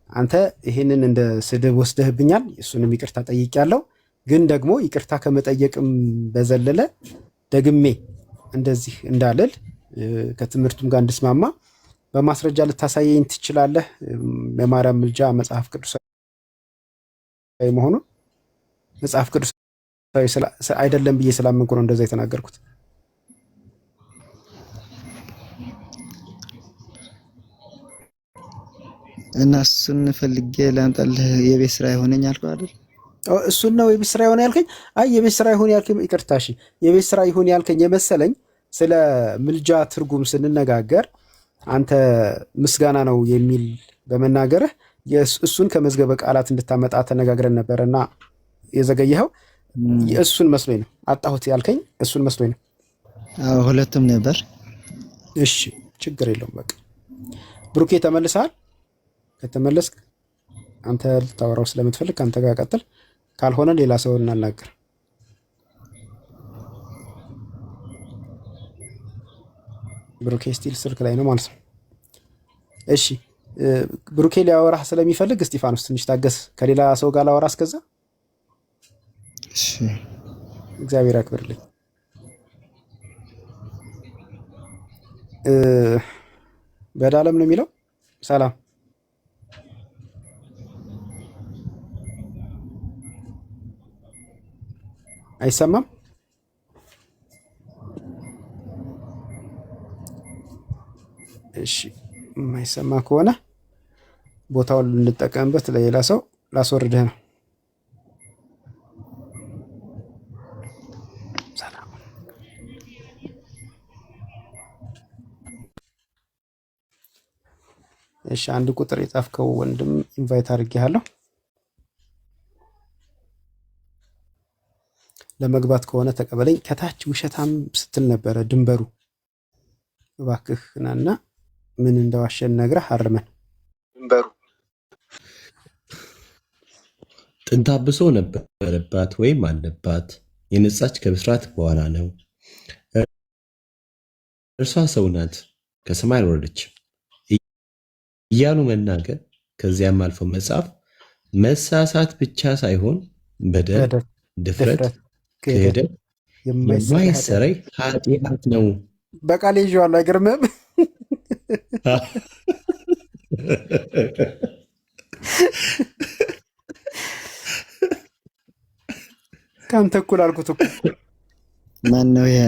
አንተ ይሄንን እንደ ስድብ ወስደህብኛል። እሱንም ይቅርታ ጠይቄያለሁ። ግን ደግሞ ይቅርታ ከመጠየቅም በዘለለ ደግሜ እንደዚህ እንዳልል ከትምህርቱም ጋር እንድስማማ በማስረጃ ልታሳየኝ ትችላለህ? የማርያም ምልጃ መጽሐፍ ቅዱሳዊ መሆኑን መጽሐፍ ቅዱሳዊ አይደለም ብዬ ስላመንኩ ነው እንደዛ የተናገርኩት። እና እሱን ፈልጌ ላምጣልህ የቤት ስራ ይሆነኝ አልኩህ አይደል? እሱን ነው የቤት ስራ ይሆን ያልከኝ? አይ የቤት ስራ ይሆን ያልከኝ ይቅርታ፣ እሺ የቤት ስራ ይሆን ያልከኝ የመሰለኝ ስለ ምልጃ ትርጉም ስንነጋገር አንተ ምስጋና ነው የሚል በመናገርህ እሱን ከመዝገበ ቃላት እንድታመጣ ተነጋግረን ነበርና የዘገየኸው እሱን መስሎኝ ነው። አጣሁት ያልከኝ እሱን መስሎኝ ነው። አዎ ሁለቱም ነበር። እሺ ችግር የለውም። በቃ ብሩኬ ተመልሰሃል። ከተመለስክ አንተ ልታወራው ስለምትፈልግ አንተ ጋር ቀጥል፣ ካልሆነ ሌላ ሰው እናናገር። ብሩኬ ስቲል ስልክ ላይ ነው ማለት ነው። እሺ ብሩኬ ሊያወራህ ስለሚፈልግ እስጢፋኖስ ትንሽ ታገስ፣ ከሌላ ሰው ጋር ላወራ እስከዛ። እሺ እግዚአብሔር ያክብርልኝ። በዳለም ነው የሚለው። ሰላም አይሰማም? እሺ የማይሰማ ከሆነ ቦታውን ልንጠቀምበት ለሌላ ሰው ላስወርድህ ነው። ሰላም። እሺ አንድ ቁጥር የጻፍከው ወንድም ኢንቫይት አድርጌሃለሁ። ለመግባት ከሆነ ተቀበለኝ። ከታች ውሸታም ስትል ነበረ ድንበሩ። እባክህ ናና ምን እንደዋሸን ነግረህ አርመን። ድንበሩ ጥንተ አብሶ ነበረባት ወይም አለባት፣ የነጻች ከብስራት በኋላ ነው። እርሷ ሰው ናት ከሰማይ አልወረደችም እያሉ መናገር፣ ከዚያም አልፎ መጻፍ መሳሳት ብቻ ሳይሆን በደል፣ ድፍረት፣ ክህደት የማይሰረይ ኃጢአት ነው። በቃል ይዤዋለሁ። አይገርምም? ከአንተ እኩል አልኩት እኮ። ማን ነው ይሄ?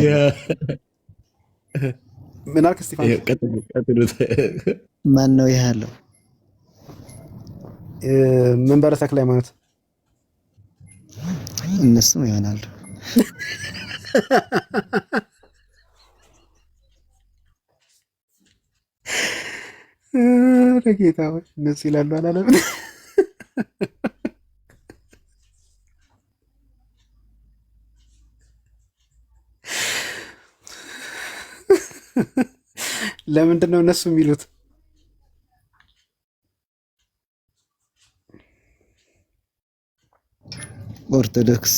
ምን አልክ እስጢፋኖስ? ማን ነው ይሄ ያለው? መንበረ ተክለ ሃይማኖት። እነሱም ይሆናሉ። ጌታ ሆይ እነሱ ይላሉ አላለም። ለምንድን ነው እነሱ የሚሉት? ኦርቶዶክስ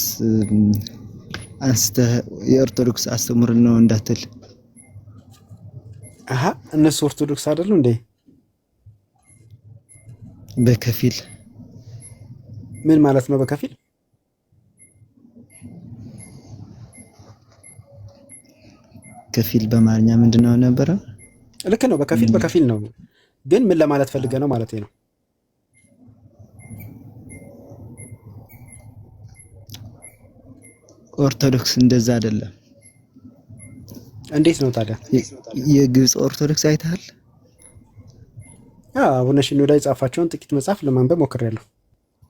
አንስተህ የኦርቶዶክስ አስተምሮ ነው እንዳትል። አሃ እነሱ ኦርቶዶክስ አይደሉ እንዴ? በከፊል ምን ማለት ነው በከፊል? ከፊል በአማርኛ ምንድነው ነበረ? ልክ ነው። በከፊል በከፊል ነው። ግን ምን ለማለት ፈልገ ነው ማለት ነው? ኦርቶዶክስ እንደዛ አይደለም። እንዴት ነው ታዲያ? የግብጽ ኦርቶዶክስ አይተሃል? አቡነ ሽኖዳ የጻፋቸውን ጥቂት መጽሐፍ ለማንበብ ሞክሬያለሁ።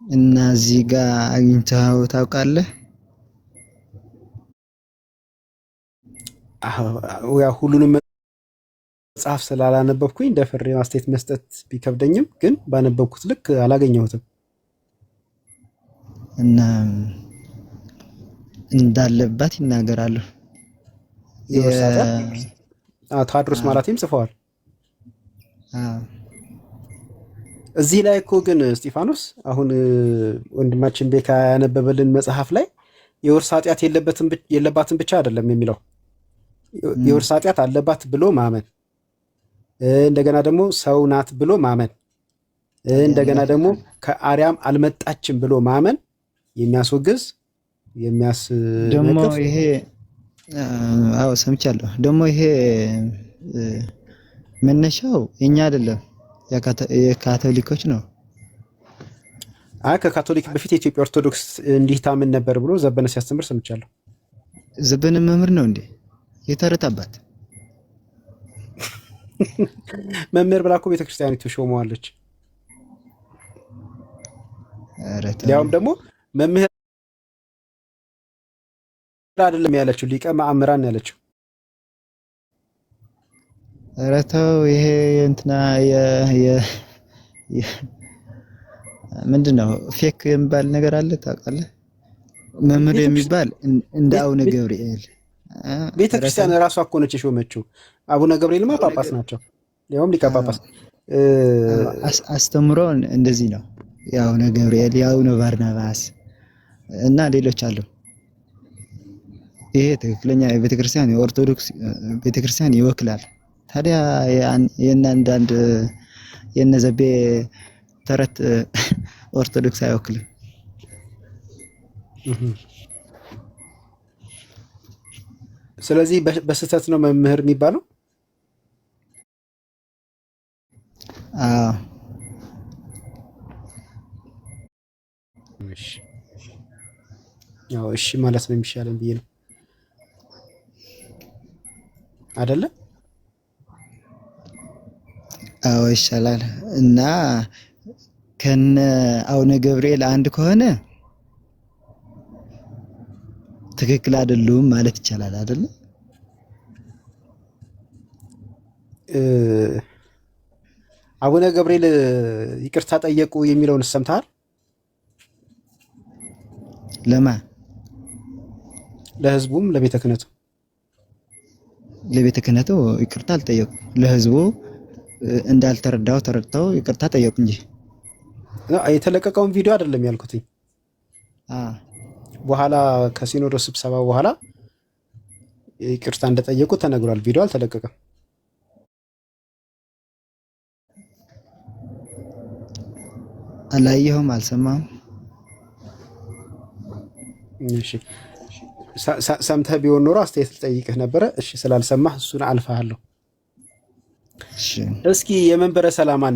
እና እዚህ ጋር አግኝተኸው ታውቃለህ? ያ ሁሉንም መጽሐፍ ስላላነበብኩኝ ደፍሬ ማስተያየት መስጠት ቢከብደኝም ግን ባነበብኩት ልክ አላገኘሁትም። እና እንዳለባት ይናገራሉ። ታድሮስ ማለቴም ጽፈዋል። እዚህ ላይ እኮ ግን እስጢፋኖስ አሁን ወንድማችን ቤካ ያነበበልን መጽሐፍ ላይ የውርስ ኃጢአት የለባትም ብቻ አይደለም የሚለው የውርስ ኃጢአት አለባት ብሎ ማመን፣ እንደገና ደግሞ ሰው ናት ብሎ ማመን፣ እንደገና ደግሞ ከአርያም አልመጣችም ብሎ ማመን የሚያስወግዝ ደግሞ ይሄ አዎ ሰምቻለሁ። ደግሞ ይሄ መነሻው እኛ አይደለም የካቶሊኮች ነው። ከካቶሊክ በፊት የኢትዮጵያ ኦርቶዶክስ እንዲህ ታምን ነበር ብሎ ዘበነ ሲያስተምር ሰምቻለሁ። ዘበነ መምህር ነው እንዴ? የተረታባት መምህር ብላ እኮ ቤተክርስቲያኒቱ ሾመዋለች። ያውም ደግሞ መምህር አይደለም ያለችው ሊቀ ማእምራን ያለችው። ኧረ ተው ይሄ እንትና ምንድነው ፌክ የሚባል ነገር አለ ታውቃለህ? መምህር የሚባል እንደ አቡነ ገብርኤል ቤተክርስቲያን ራሷ እኮ ነች የሾመችው። አቡነ ገብርኤልማ ጳጳስ ናቸው፣ ያውም ሊቀ ጳጳስ። አስተምሮ እንደዚህ ነው። የአቡነ ገብርኤል የአቡነ ባርናባስ እና ሌሎች አሉ። ይሄ ትክክለኛ የቤተክርስቲያን የኦርቶዶክስ ቤተክርስቲያን ይወክላል። ታዲያ የእናንዳንድ የነዘቤ ተረት ኦርቶዶክስ አይወክልም። ስለዚህ በስህተት ነው መምህር የሚባለው። አዎ እሺ ማለት ነው የሚሻለን ብዬ ነው አይደለ? አዎ ይሻላል። እና ከነ አቡነ ገብርኤል አንድ ከሆነ ትክክል አይደሉም ማለት ይቻላል አይደለ? አቡነ ገብርኤል ይቅርታ ጠየቁ የሚለውን ሰምተሃል? ለማ ለህዝቡም ለቤተ ክህነቱ ለቤተ ክህነቱ ይቅርታ አልጠየቁ። ለህዝቡ እንዳልተረዳው ተረድተው ይቅርታ ጠየቁ እንጂ የተለቀቀውን ቪዲዮ አይደለም ያልኩትኝ። በኋላ ከሲኖዶስ ስብሰባ በኋላ ይቅርታ እንደጠየቁ ተነግሯል። ቪዲዮ አልተለቀቀም። አላየሁም፣ አልሰማም። እሺ ሰምተህ ቢሆን ኖሮ አስተያየት ልጠይቅህ ነበረ። እሺ ስላልሰማህ እሱን አልፈሃለሁ። እሺ እስኪ የመንበረ ሰላማን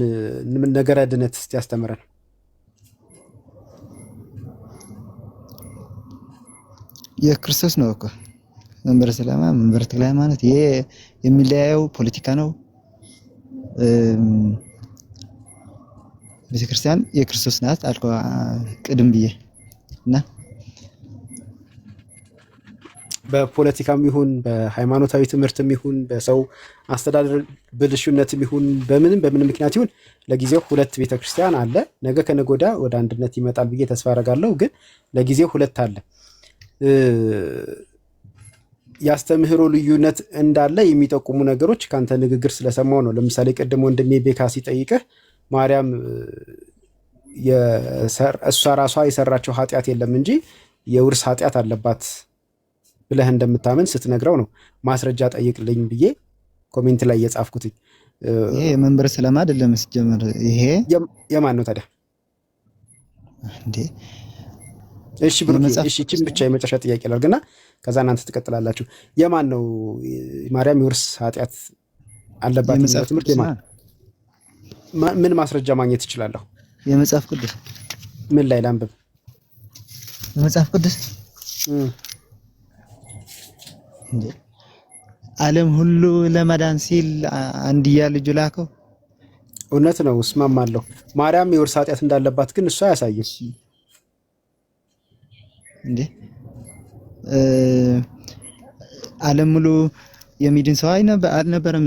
ነገረ ድነት እስቲ ያስተምረን። የክርስቶስ ነው እኮ መንበረ ሰላማ መንበረ ተክለ ሃይማኖት። ይሄ የሚለያየው ፖለቲካ ነው። ቤተክርስቲያን የክርስቶስ ናት አልኩ ቅድም ብዬ እና በፖለቲካም ይሁን በሃይማኖታዊ ትምህርትም ይሁን በሰው አስተዳደር ብልሹነትም ይሁን በምንም ምክንያት ይሁን ለጊዜው ሁለት ቤተክርስቲያን አለ። ነገ ከነገ ወዲያ ወደ አንድነት ይመጣል ብዬ ተስፋ አደርጋለሁ። ግን ለጊዜው ሁለት አለ። ያስተምህሮ ልዩነት እንዳለ የሚጠቁሙ ነገሮች ካንተ ንግግር ስለሰማው ነው። ለምሳሌ ቅድም ወንድሜ ቤካ ሲጠይቅህ ማርያም እሷ ራሷ የሰራቸው ኃጢአት የለም እንጂ የውርስ ኃጢአት አለባት ብለህ እንደምታምን ስትነግረው ነው ማስረጃ ጠይቅልኝ ብዬ ኮሜንት ላይ የጻፍኩትኝ። ይሄ መንበረ ሰላማ አይደለም ሲጀመር። ይሄ የማን ነው ታዲያ እንዴ? እሺ ብሩክ፣ እሺ እቺን ብቻ የመጨረሻ ጥያቄ ላድርግና ከዛ እናንተ ትቀጥላላችሁ። የማን ነው ማርያም የውርስ ኃጢአት አለባት የሚለው ትምህርት የማን? ምን ማስረጃ ማግኘት እችላለሁ? የመጽሐፍ ቅዱስ። ምን ላይ ላንብብ? የመጽሐፍ ቅዱስ ዓለም ሁሉ ለመዳን ሲል አንድያ ልጁ ላከው። እውነት ነው፣ እስማማለሁ። ማርያም የውርስ ኃጢአት እንዳለባት ግን እሷ አያሳይም እንዴ? ዓለም ሙሉ የሚድን ሰው አልነበረም።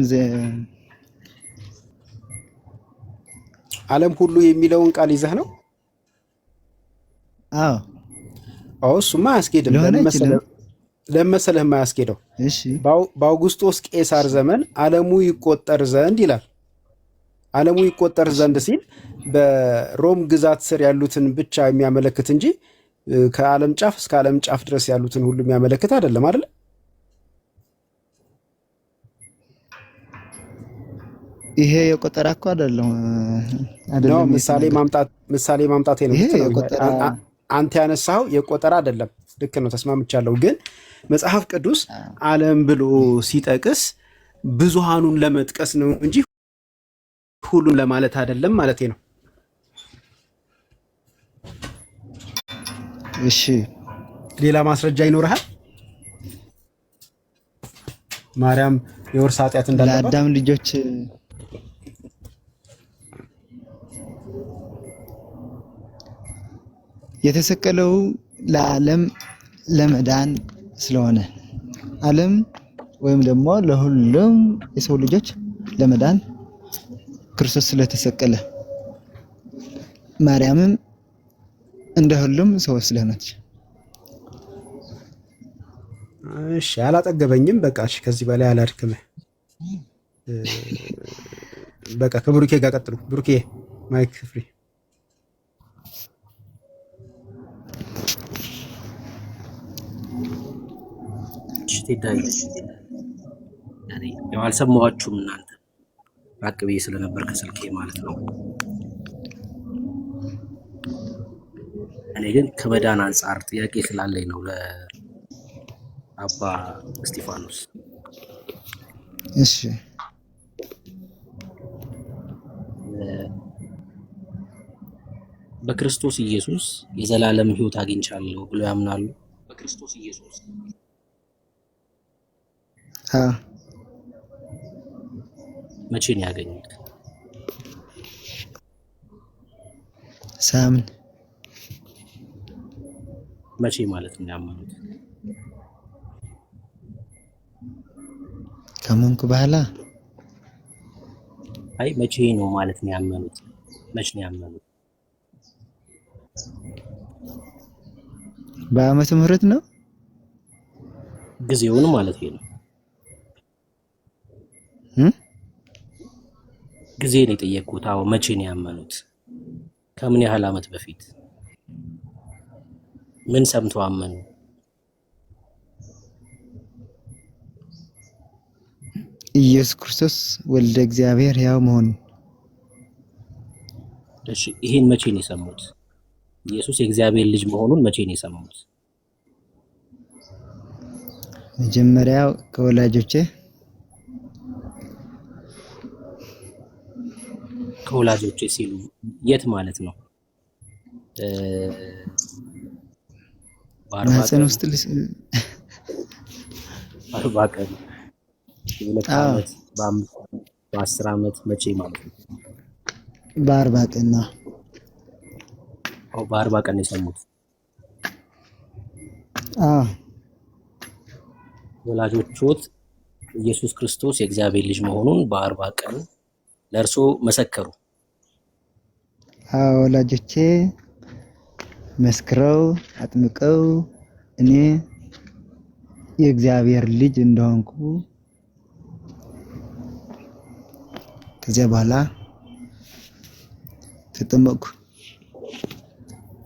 ዓለም ሁሉ የሚለውን ቃል ይዘህ ነው? አዎ እሱማ አያስኬድም። ለመሰለህ የማያስኬደው እሺ፣ በአውጉስጦስ ቄሳር ዘመን ዓለሙ ይቆጠር ዘንድ ይላል ዓለሙ ይቆጠር ዘንድ ሲል በሮም ግዛት ስር ያሉትን ብቻ የሚያመለክት እንጂ ከዓለም ጫፍ እስከ ዓለም ጫፍ ድረስ ያሉትን ሁሉ የሚያመለክት አይደለም አይደል? ይሄ የቆጠራ እኮ አይደለም ነው ምሳሌ ማምጣቴ ነው። ይሄ የቆጠራ አንተ ያነሳው የቆጠራ አይደለም። ልክ ነው፣ ተስማምቻለሁ። ግን መጽሐፍ ቅዱስ ዓለም ብሎ ሲጠቅስ ብዙሃኑን ለመጥቀስ ነው እንጂ ሁሉን ለማለት አይደለም ማለቴ ነው። እሺ ሌላ ማስረጃ ይኖርሃል? ማርያም የወርስ ኃጢአት እንዳለባት ለአዳም ልጆች የተሰቀለው ለዓለም ለመዳን ስለሆነ ዓለም ወይም ደግሞ ለሁሉም የሰው ልጆች ለመዳን ክርስቶስ ስለተሰቀለ ማርያምም እንደ ሁሉም ሰው ስለሆነች። እሺ አላጠገበኝም። በቃ እሺ ከዚህ በላይ አላድክምህ። በቃ ከብሩኬ ጋር ቀጥሉ። ብሩኬ ማይክ ፍሪ። ቴዳይ ያው አልሰማኋችሁም እናንተ ራቅ ብዬ ስለነበር ከስልኬ ማለት ነው። እኔ ግን ከመዳን አንጻር ጥያቄ ስላለኝ ነው ለአባ እስጢፋኖስ። እሺ በክርስቶስ ኢየሱስ የዘላለም ሕይወት አግኝቻለሁ ብሎ ያምናሉ? በክርስቶስ ኢየሱስ መቼ ነው ያገኙት? ሳምን መቼ ማለት ነው ያመኑት? ከመንኩ በኋላ አይ መቼ ነው ማለት ነው ያመኑት? መቼ ነው ያመኑት? በዓመተ ምህረት ነው ጊዜውን ማለት ነው። ጊዜ ነው የጠየቁት። አዎ መቼ ነው ያመኑት? ከምን ያህል ዓመት በፊት? ምን ሰምተው አመኑ? ኢየሱስ ክርስቶስ ወልደ እግዚአብሔር ያው መሆኑ። እሺ ይሄን መቼ ነው የሰሙት? ኢየሱስ የእግዚአብሔር ልጅ መሆኑን መቼ ነው የሰሙት? መጀመሪያው ከወላጆቼ ሲሉ የት ማለት ነው? ማህፀን ውስጥ 40 ቀን፣ 2 ዓመት፣ በ10 ዓመት መቼ ማለት ነው? በ40 ቀን ነው። በ40 ቀን የሰሙት። ወላጆቹት ኢየሱስ ክርስቶስ የእግዚአብሔር ልጅ መሆኑን በ40 ቀን ለእርሶ መሰከሩ? ወላጆቼ መስክረው አጥምቀው እኔ የእግዚአብሔር ልጅ እንደሆንኩ ከዚያ በኋላ ተጠመቅኩ።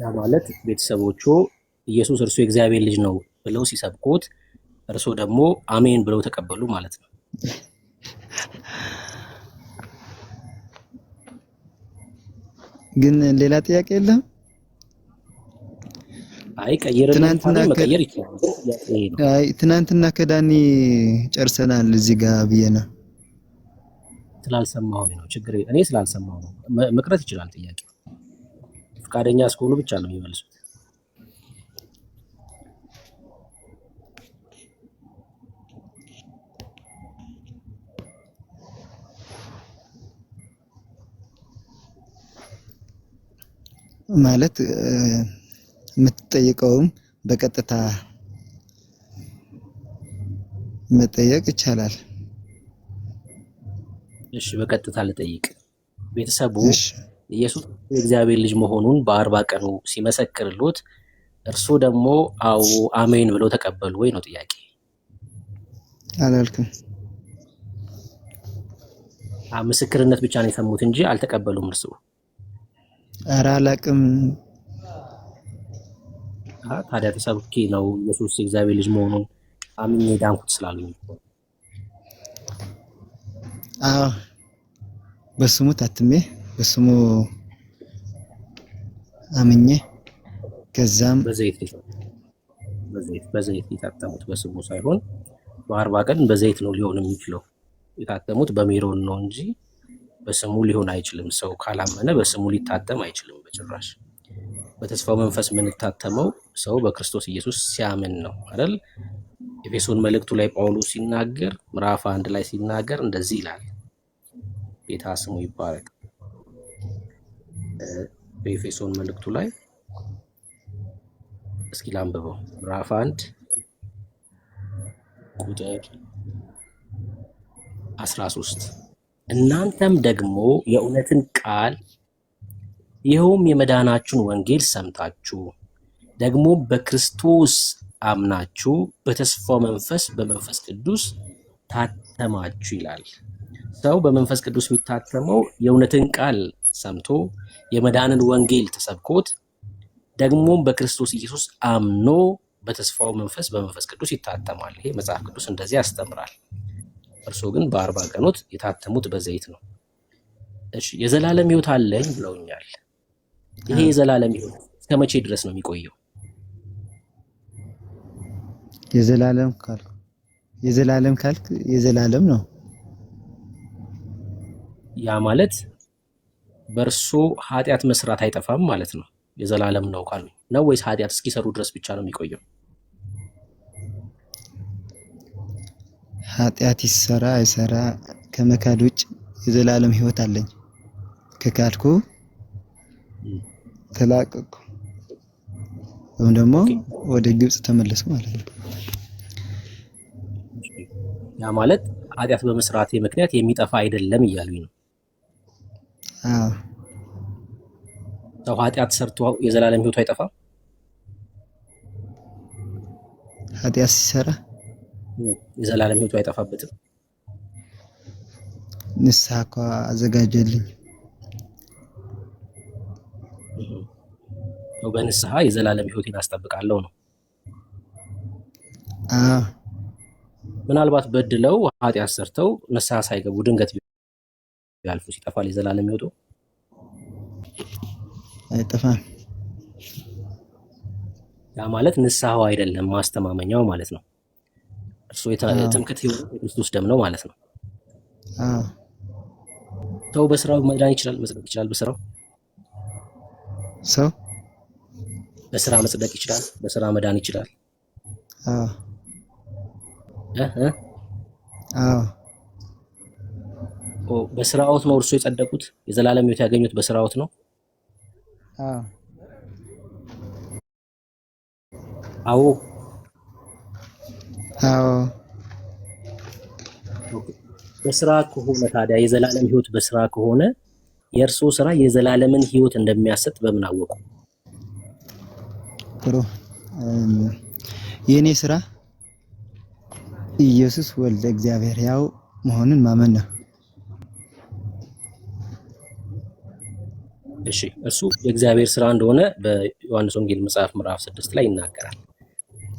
ያ ማለት ቤተሰቦቹ ኢየሱስ እርሱ የእግዚአብሔር ልጅ ነው ብለው ሲሰብኩት እርሶ ደግሞ አሜን ብለው ተቀበሉ ማለት ነው። ግን ሌላ ጥያቄ የለም? አይ ቀይረና መቀየር ይችላል። አይ ትናንትና ከዳኒ ጨርሰናል እዚህ ጋር ብዬ ነው። ስላልሰማሁ ነው ችግር። እኔ ስላልሰማሁ ነው። መቅረት ይችላል ጥያቄ። ፈቃደኛ እስከሆኑ ብቻ ነው የሚመልሱት። ማለት የምትጠይቀውም በቀጥታ መጠየቅ ይቻላል። እሺ በቀጥታ ልጠይቅ። ቤተሰቡ ኢየሱስ የእግዚአብሔር ልጅ መሆኑን በ40 ቀኑ ሲመሰክርሉት እርሱ ደግሞ አዎ አሜን ብለው ተቀበሉ ወይ ነው ጥያቄ። አላልኩም። ምስክርነት ብቻ ነው የሰሙት እንጂ አልተቀበሉም። እርሱ ኧረ አላቅም። ታዲያ ተሰብኬ ነው ኢየሱስ የእግዚአብሔር ልጅ መሆኑን አምኜ ዳንኩት ስላሉኝ። አዎ በስሙ ታትሜ በስሙ አምኜ ከዛም በዘይት የታተሙት በስሙ ሳይሆን በ40 ቀን በዘይት ነው ሊሆን የሚችለው። የታተሙት በሜሮን ነው እንጂ በስሙ ሊሆን አይችልም። ሰው ካላመነ በስሙ ሊታተም አይችልም በጭራሽ። በተስፋው መንፈስ የምንታተመው ሰው በክርስቶስ ኢየሱስ ሲያምን ነው አይደል? ኤፌሶን መልእክቱ ላይ ጳውሎስ ሲናገር ምዕራፍ 1 ላይ ሲናገር እንደዚህ ይላል። ጌታ ስሙ ይባረክ። በኤፌሶን መልእክቱ ላይ እስኪ ላንብበው። ምዕራፍ 1 ቁጥር 13 እናንተም ደግሞ የእውነትን ቃል ይኸውም የመዳናችሁን ወንጌል ሰምታችሁ ደግሞ በክርስቶስ አምናችሁ በተስፋው መንፈስ በመንፈስ ቅዱስ ታተማችሁ ይላል። ሰው በመንፈስ ቅዱስ የሚታተመው የእውነትን ቃል ሰምቶ የመዳንን ወንጌል ተሰብኮት ደግሞም በክርስቶስ ኢየሱስ አምኖ በተስፋው መንፈስ በመንፈስ ቅዱስ ይታተማል። ይሄ መጽሐፍ ቅዱስ እንደዚህ ያስተምራል። እርሱ ግን በ40 ቀኖት የታተሙት በዘይት ነው። እሺ የዘላለም ሕይወት አለኝ ብለውኛል። ይሄ የዘላለም ሕይወት እስከ መቼ ድረስ ነው የሚቆየው? የዘላለም ካልክ የዘላለም ነው። ያ ማለት በእርሱ ኃጢአት መስራት አይጠፋም ማለት ነው። የዘላለም ነው ካሉ ነው ወይስ ኃጢአት እስኪሰሩ ድረስ ብቻ ነው የሚቆየው? ኃጢአት ይሰራ አይሰራ ከመካድ ውጭ የዘላለም ሕይወት አለኝ። ከካድኩ ተላቀቅኩ ወይም ደግሞ ወደ ግብጽ ተመለስኩ ማለት ነው። ያ ማለት ኃጢአት በመስራቴ ምክንያት የሚጠፋ አይደለም እያሉኝ ነው። አዎ ሰው ኃጢአት ሰርቶ የዘላለም ሕይወቱ አይጠፋም? ኃጢአት ሲሰራ የዘላለም ሕይወቱ አይጠፋበትም? ንስሐ እኮ አዘጋጀልኝ። ሰው በንስሐ የዘላለም ሕይወቴን አስጠብቃለሁ ነው። አዎ ምናልባት በድለው ኃጢአት ሰርተው ንስሐ ሳይገቡ ድንገት ቢያልፉ ሲጠፋል የዘላለም ሕይወቱ? አይጠፋም። ያ ማለት ንስሐው አይደለም ማስተማመኛው ማለት ነው። እርሱ የትምክህት ሕይወት የክርስቶስ ደም ነው ማለት ነው። አዎ ሰው በስራው መዳን ይችላል፣ መጽደቅ ይችላል። ሰው በስራ መጽደቅ ይችላል፣ በስራ መዳን ይችላል። አዎ በስራዎት ነው እርሱ የጸደቁት የዘላለም ሕይወት ያገኙት በስራዎት ነው። አዎ በስራ ከሆነ ታዲያ የዘላለም ሕይወት በስራ ከሆነ የእርሱ ስራ የዘላለምን ሕይወት እንደሚያሰጥ በምን አወቁ? ጥሩ የኔ ስራ ኢየሱስ ወልደ እግዚአብሔር ያው መሆኑን ማመን ነው። እሺ እሱ የእግዚአብሔር ስራ እንደሆነ በዮሐንስ ወንጌል መጽሐፍ ምዕራፍ 6 ላይ ይናገራል።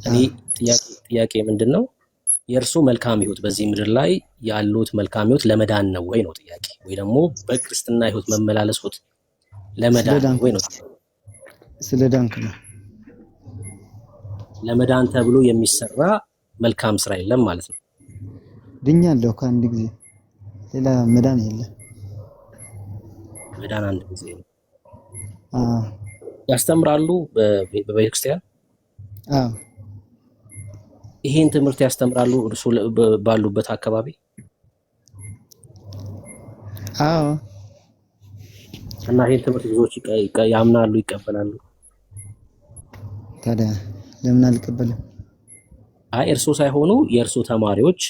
እኔ ጥያቄ ምንድነው? የእርሱ መልካም ሕይወት በዚህ ምድር ላይ ያሉት መልካም ሕይወት ለመዳን ነው ወይ ነው ጥያቄ? ወይ ደግሞ በክርስትና ሕይወት መመላለስዎት ለመዳን ነው ወይ ነው? ስለ ዳንክ ነው። ለመዳን ተብሎ የሚሰራ መልካም ስራ የለም ማለት ነው። ድኛለሁ ከአንድ ጊዜ ሌላ መዳን የለም። መዳን አንድ ጊዜ ነው። ያስተምራሉ በቤተክርስቲያን? አዎ ይሄን ትምህርት ያስተምራሉ እርሱ ባሉበት አካባቢ? አዎ እና ይሄን ትምህርት ብዙዎች ያምናሉ፣ ይቀበላሉ። ታዲያ ለምን አልቀበልም? አይ እርሱ ሳይሆኑ የእርሱ ተማሪዎች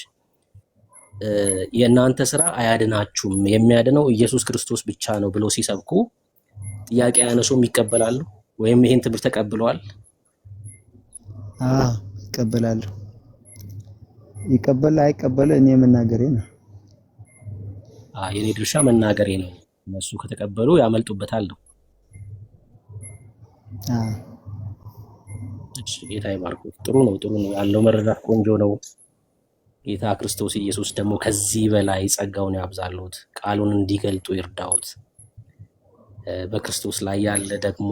የእናንተ ስራ አያድናችሁም፣ የሚያድነው ኢየሱስ ክርስቶስ ብቻ ነው ብለው ሲሰብኩ ጥያቄ ያነሱም ይቀበላሉ? ወይም ይሄን ትምህርት ተቀብለዋል? አዎ ይቀበላሉ። ይቀበል አይቀበል እኔ መናገሬ ነው። የኔ ድርሻ መናገሬ ነው። እነሱ ከተቀበሉ ያመልጡበታል ነው። እሺ ጌታ ይባርኩት። ጥሩ ነው ያለው መረዳት ቆንጆ ነው። ጌታ ክርስቶስ ኢየሱስ ደግሞ ከዚህ በላይ ጸጋውን ያብዛሉት፣ ቃሉን እንዲገልጡ ይርዳውት። በክርስቶስ ላይ ያለ ደግሞ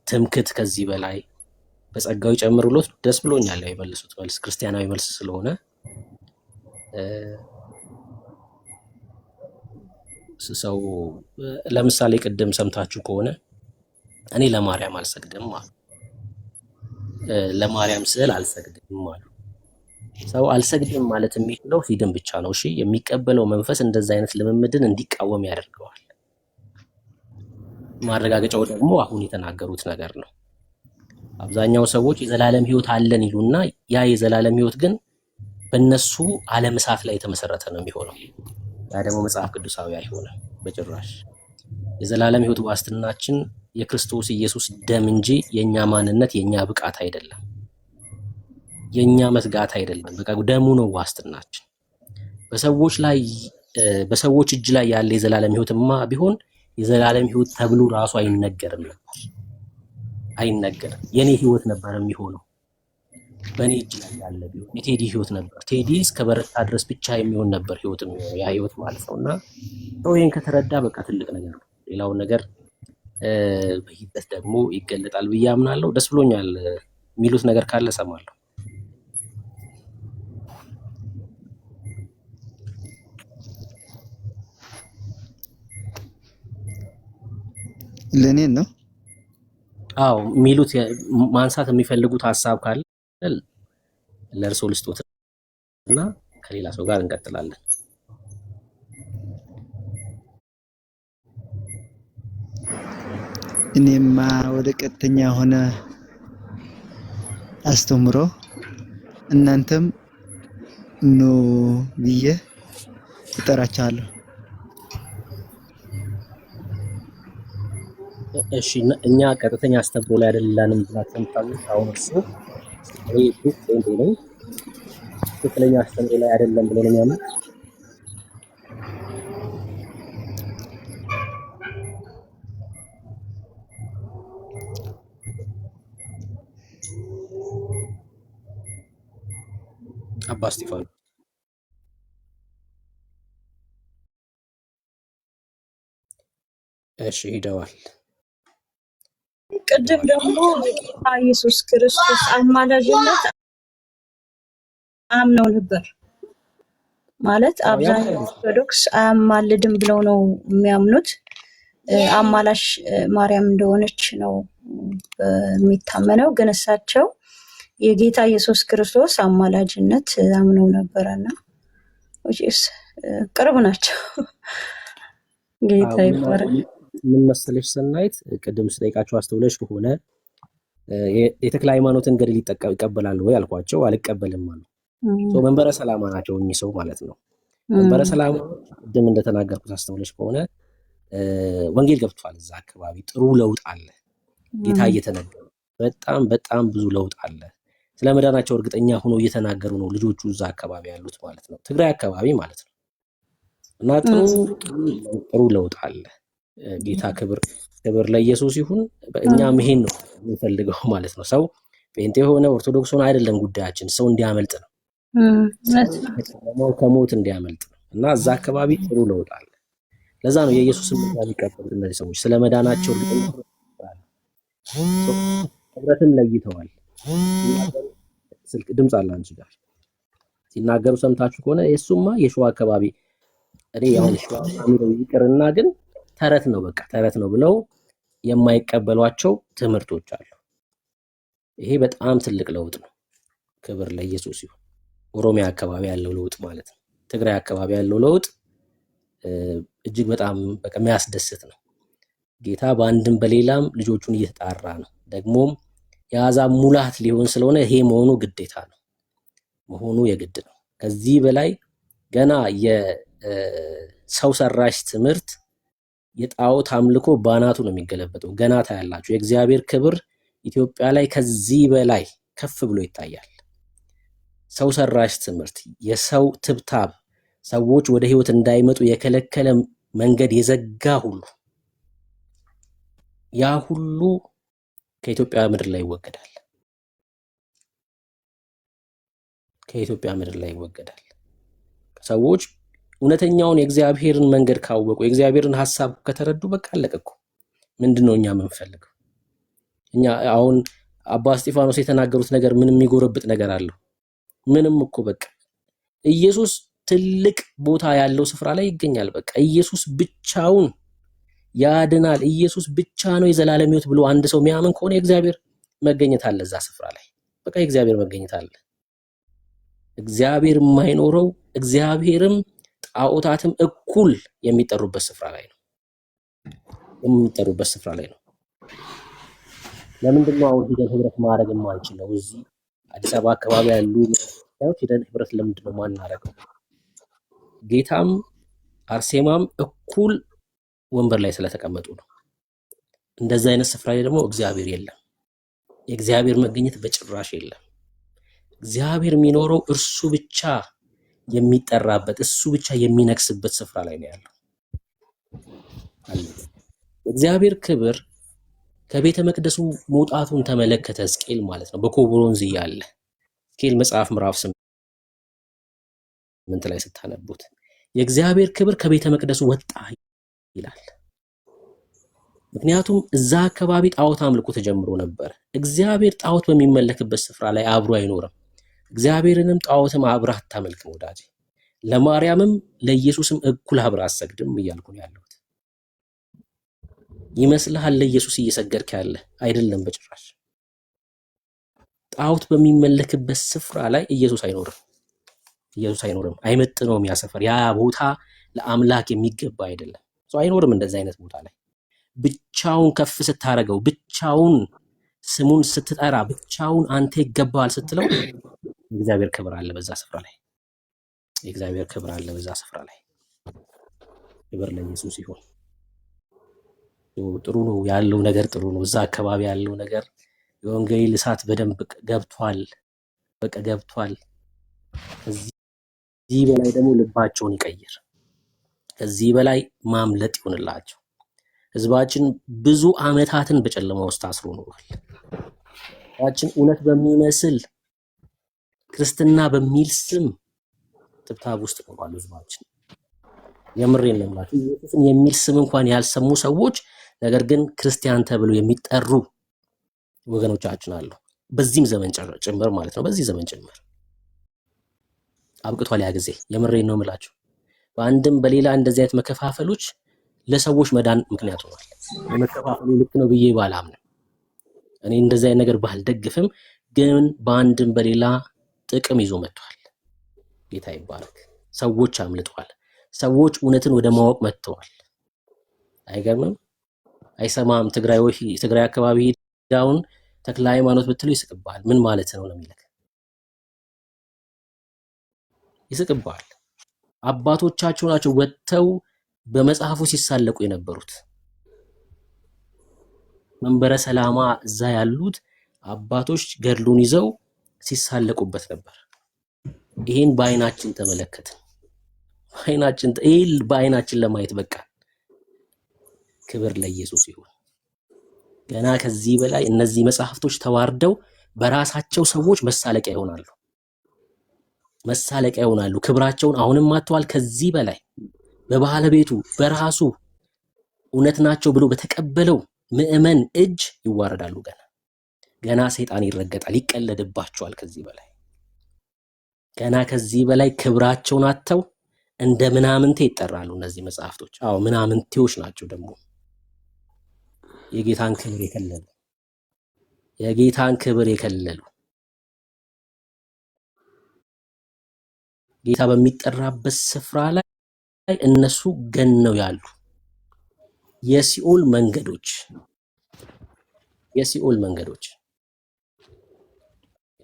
ትምክት ከዚህ በላይ በጸጋው ይጨምሩሎት። ደስ ብሎኛል። የመልሱት መልስ ክርስቲያናዊ መልስ ስለሆነ ሰው ለምሳሌ ቅድም ሰምታችሁ ከሆነ እኔ ለማርያም አልሰግድም አሉ። ለማርያም ስዕል አልሰግድም አሉ። ሰው አልሰግድም ማለት የሚችለው ሲድን ብቻ ነው። እሺ የሚቀበለው መንፈስ እንደዛ አይነት ልምምድን እንዲቃወም ያደርገዋል። ማረጋገጫው ደግሞ አሁን የተናገሩት ነገር ነው። አብዛኛው ሰዎች የዘላለም ሕይወት አለን ይሉና ያ የዘላለም ሕይወት ግን በእነሱ ዓለም እሳት ላይ የተመሰረተ ነው የሚሆነው። ያ ደግሞ መጽሐፍ ቅዱሳዊ አይሆንም በጭራሽ። የዘላለም ሕይወት ዋስትናችን የክርስቶስ ኢየሱስ ደም እንጂ የኛ ማንነት የኛ ብቃት አይደለም፣ የኛ መትጋት አይደለም። በቃ ደሙ ነው ዋስትናችን። በሰዎች እጅ ላይ ያለ የዘላለም ሕይወትማ ቢሆን የዘላለም ሕይወት ተብሎ ራሱ አይነገርም ነበር። የኔ ሕይወት ነበር የሚሆነው። በእኔ እጅ ላይ ያለ ቢሆን የቴዲ ሕይወት ነበር። ቴዲ እስከ በረታ ድረስ ብቻ የሚሆን ነበር ሕይወት የሚሆነው ያ ሕይወት ማለት ነውና ሰው ይሄን ከተረዳ በቃ ትልቅ ነገር ነው። ሌላውን ነገር በሂደት ደግሞ ይገለጣል ብዬ አምናለሁ። ደስ ብሎኛል። የሚሉት ነገር ካለ እሰማለሁ። ለኔ ነው አዎ የሚሉት ማንሳት የሚፈልጉት ሀሳብ ካለ ለእርሶ ልስጦት እና ከሌላ ሰው ጋር እንቀጥላለን። እኔማ ወደ ቀጥተኛ ሆነ አስተምሮ እናንተም ኑ ብዬ እጠራችኋለሁ። እሺ እኛ ቀጥተኛ አስተምሮ ላይ አይደለንም ብላችሁ የምታምኑት አሁን እርሱ ትክክለኛ አስተምሮ ላይ አይደለም ብሎ ነው የሚያምኑት? አባ እስጢፋኖስ እሺ ሄደዋል። ቅድም ደግሞ ጌታ ኢየሱስ ክርስቶስ አማላጅነት አምነው ነበር ማለት አብዛኛው ኦርቶዶክስ አያማልድም ብለው ነው የሚያምኑት። አማላሽ ማርያም እንደሆነች ነው የሚታመነው። ግን እሳቸው የጌታ ኢየሱስ ክርስቶስ አማላጅነት አምነው ነበርና ቅርብ ናቸው። ጌታ ይባረክ። ምን መሰለሽ ሰናይት፣ ቅድም ስጠይቃቸው አስተውለሽ ከሆነ የተክለ ሃይማኖትን ገድል ይቀበላሉ ወይ አልኳቸው። አልቀበልም አሉ። መንበረ ሰላማ ናቸው እኚህ ሰው ማለት ነው። መንበረ ሰላማ ቅድም እንደተናገርኩት አስተውለሽ ከሆነ ወንጌል ገብቷል። እዛ አካባቢ ጥሩ ለውጥ አለ። ጌታ እየተነገረ በጣም ብዙ ለውጥ አለ። ስለ መዳናቸው እርግጠኛ ሆኖ እየተናገሩ ነው ልጆቹ እዛ አካባቢ ያሉት ማለት ነው። ትግራይ አካባቢ ማለት ነው። እና ጥሩ ለውጥ አለ። ጌታ ክብር ለኢየሱስ ይሁን። እኛም ይሄን ነው የምንፈልገው ማለት ነው። ሰው ጴንጤ የሆነ ኦርቶዶክስ ሆነ አይደለም ጉዳያችን፣ ሰው እንዲያመልጥ ነው፣ ከሞት እንዲያመልጥ ነው። እና እዛ አካባቢ ጥሩ ለውጥ አለ። ለዛ ነው የኢየሱስን ምክር የሚቀበሉት እነዚህ ሰዎች። ስለ መዳናቸው እርግጠኛ ህብረትን ለይተዋል። ስልክ ድምፅ አለ አንቺ ጋር ሲናገሩ ሰምታችሁ ከሆነ የሱማ የሸዋ አካባቢ እኔ አሁን ሸዋ አሚሮ ይቅርና ግን ተረት ነው፣ በቃ ተረት ነው ብለው የማይቀበሏቸው ትምህርቶች አሉ። ይሄ በጣም ትልቅ ለውጥ ነው። ክብር ለኢየሱስ ይሁን። ኦሮሚያ አካባቢ ያለው ለውጥ ማለት ነው። ትግራይ አካባቢ ያለው ለውጥ እጅግ በጣም በቃ የሚያስደስት ነው። ጌታ በአንድም በሌላም ልጆቹን እየተጣራ ነው። ደግሞም የአሕዛብ ሙላት ሊሆን ስለሆነ ይሄ መሆኑ ግዴታ ነው፣ መሆኑ የግድ ነው። ከዚህ በላይ ገና የሰው ሰራሽ ትምህርት የጣዖት አምልኮ ባናቱ ነው የሚገለበጠው። ገና ታያላችሁ። የእግዚአብሔር ክብር ኢትዮጵያ ላይ ከዚህ በላይ ከፍ ብሎ ይታያል። ሰው ሰራሽ ትምህርት፣ የሰው ትብታብ ሰዎች ወደ ህይወት እንዳይመጡ የከለከለ መንገድ የዘጋ ሁሉ ያ ሁሉ ከኢትዮጵያ ምድር ላይ ይወገዳል። ከኢትዮጵያ ምድር ላይ ይወገዳል። ሰዎች እውነተኛውን የእግዚአብሔርን መንገድ ካወቁ የእግዚአብሔርን ሐሳብ ከተረዱ በቃ አለቀ እኮ። ምንድነው እኛ የምንፈልገው? እኛ አሁን አባ እስጢፋኖስ የተናገሩት ነገር ምንም የሚጎረብጥ ነገር አለው? ምንም እኮ በቃ ኢየሱስ ትልቅ ቦታ ያለው ስፍራ ላይ ይገኛል። በቃ ኢየሱስ ብቻውን ያድናል፣ ኢየሱስ ብቻ ነው የዘላለም ሕይወት ብሎ አንድ ሰው የሚያምን ከሆነ የእግዚአብሔር መገኘት አለ እዛ ስፍራ ላይ። በቃ የእግዚአብሔር መገኘት አለ። እግዚአብሔር የማይኖረው እግዚአብሔርም ጣዖታትም እኩል የሚጠሩበት ስፍራ ላይ ነው። የሚጠሩበት ስፍራ ላይ ነው። ለምንድን ነው አሁን ሂደን ህብረት ማድረግ የማንችለው? እዚህ አዲስ አበባ አካባቢ ያሉ ሰዎች ሂደን ህብረት ለምንድን ነው ማናረገው? ጌታም አርሴማም እኩል ወንበር ላይ ስለተቀመጡ ነው። እንደዛ አይነት ስፍራ ላይ ደግሞ እግዚአብሔር የለም። የእግዚአብሔር መገኘት በጭራሽ የለም። እግዚአብሔር የሚኖረው እርሱ ብቻ የሚጠራበት እሱ ብቻ የሚነግስበት ስፍራ ላይ ነው ያለው። እግዚአብሔር ክብር ከቤተ መቅደሱ መውጣቱን ተመለከተ ሕዝቅኤል ማለት ነው። በኮቦሮንዝ እያለ ሕዝቅኤል መጽሐፍ ምዕራፍ 8 ላይ ስታነቡት የእግዚአብሔር ክብር ከቤተ መቅደሱ ወጣ ይላል። ምክንያቱም እዛ አካባቢ ጣዖት አምልኮ ተጀምሮ ነበር። እግዚአብሔር ጣዖት በሚመለክበት ስፍራ ላይ አብሮ አይኖርም። እግዚአብሔርንም ጣዖትም አብረህ አታመልክም ወዳጄ። ለማርያምም ለኢየሱስም እኩል አብረህ አትሰግድም እያልኩ ነው ያለሁት። ይመስልሃል ለኢየሱስ እየሰገድክ ያለ አይደለም፣ በጭራሽ። ጣዖት በሚመለክበት ስፍራ ላይ ኢየሱስ አይኖርም። ኢየሱስ አይኖርም። አይመጥነውም። ያ ሰፈር ያ ቦታ ለአምላክ የሚገባ አይደለም። ሰው አይኖርም እንደዛ አይነት ቦታ ላይ። ብቻውን ከፍ ስታረገው፣ ብቻውን ስሙን ስትጠራ፣ ብቻውን አንተ ይገባል ስትለው የእግዚአብሔር ክብር አለ በዛ ስፍራ ላይ። የእግዚአብሔር ክብር አለ በዛ ስፍራ ላይ። ክብር ለኢየሱስ ይሁን። ጥሩ ነው ያለው ነገር ጥሩ ነው። እዛ አካባቢ ያለው ነገር የወንጌል እሳት በደንብ ገብቷል። በቃ ገብቷል። ከዚህ በላይ ደግሞ ልባቸውን ይቀይር። ከዚህ በላይ ማምለጥ ይሆንላቸው። ህዝባችን ብዙ አመታትን በጨለማ ውስጥ ታስሮ ኖሯል። ህዝባችን እውነት በሚመስል ክርስትና በሚል ስም ጥብታብ ውስጥ ኖሯል ህዝባችን። የምሬን ነው የምላችሁ። ኢየሱስን የሚል ስም እንኳን ያልሰሙ ሰዎች ነገር ግን ክርስቲያን ተብለው የሚጠሩ ወገኖቻችን አሉ። በዚህም ዘመን ጭምር ማለት ነው። በዚህ ዘመን ጭምር አብቅቷል ያ ጊዜ። የምሬን ነው የምላችሁ። በአንድም በሌላ እንደዚህ አይነት መከፋፈሎች ለሰዎች መዳን ምክንያት ሆኗል። የመከፋፈሉ ልክ ነው ብዬ ባላምንም፣ እኔ እንደዚህ አይነት ነገር ባልደግፍም፣ ግን በአንድም በሌላ ጥቅም ይዞ መጥቷል። ጌታ ይባረክ። ሰዎች አምልጠዋል። ሰዎች እውነትን ወደ ማወቅ መጥተዋል። አይገርምም? አይሰማም። ትግራይ አካባቢ ሄዳውን ተክለ ሃይማኖት ብትሉ ይስቅባል። ምን ማለት ነው ነው የሚልክ ይስቅባል። አባቶቻቸው ናቸው ወጥተው በመጽሐፉ ሲሳለቁ የነበሩት። መንበረ ሰላማ እዛ ያሉት አባቶች ገድሉን ይዘው ሲሳለቁበት ነበር። ይሄን በአይናችን ተመለከትን። በአይናችን ለማየት በቃ። ክብር ለኢየሱስ ይሁን። ገና ከዚህ በላይ እነዚህ መጽሐፍቶች ተዋርደው በራሳቸው ሰዎች መሳለቂያ ይሆናሉ። ክብራቸውን አሁንም አጥተዋል። ከዚህ በላይ በባለቤቱ በራሱ እውነት ናቸው ብሎ በተቀበለው ምዕመን እጅ ይዋረዳሉ። ገና ሰይጣን ይረገጣል፣ ይቀለድባቸዋል። ከዚህ በላይ ክብራቸውን አጥተው እንደ ምናምንቴ ይጠራሉ እነዚህ መጽሐፍቶች። አዎ ምናምንቴዎች ናቸው ደግሞ የጌታን ክብር የከለሉ ጌታ በሚጠራበት ስፍራ ላይ እነሱ ገነው ያሉ የሲኦል መንገዶች።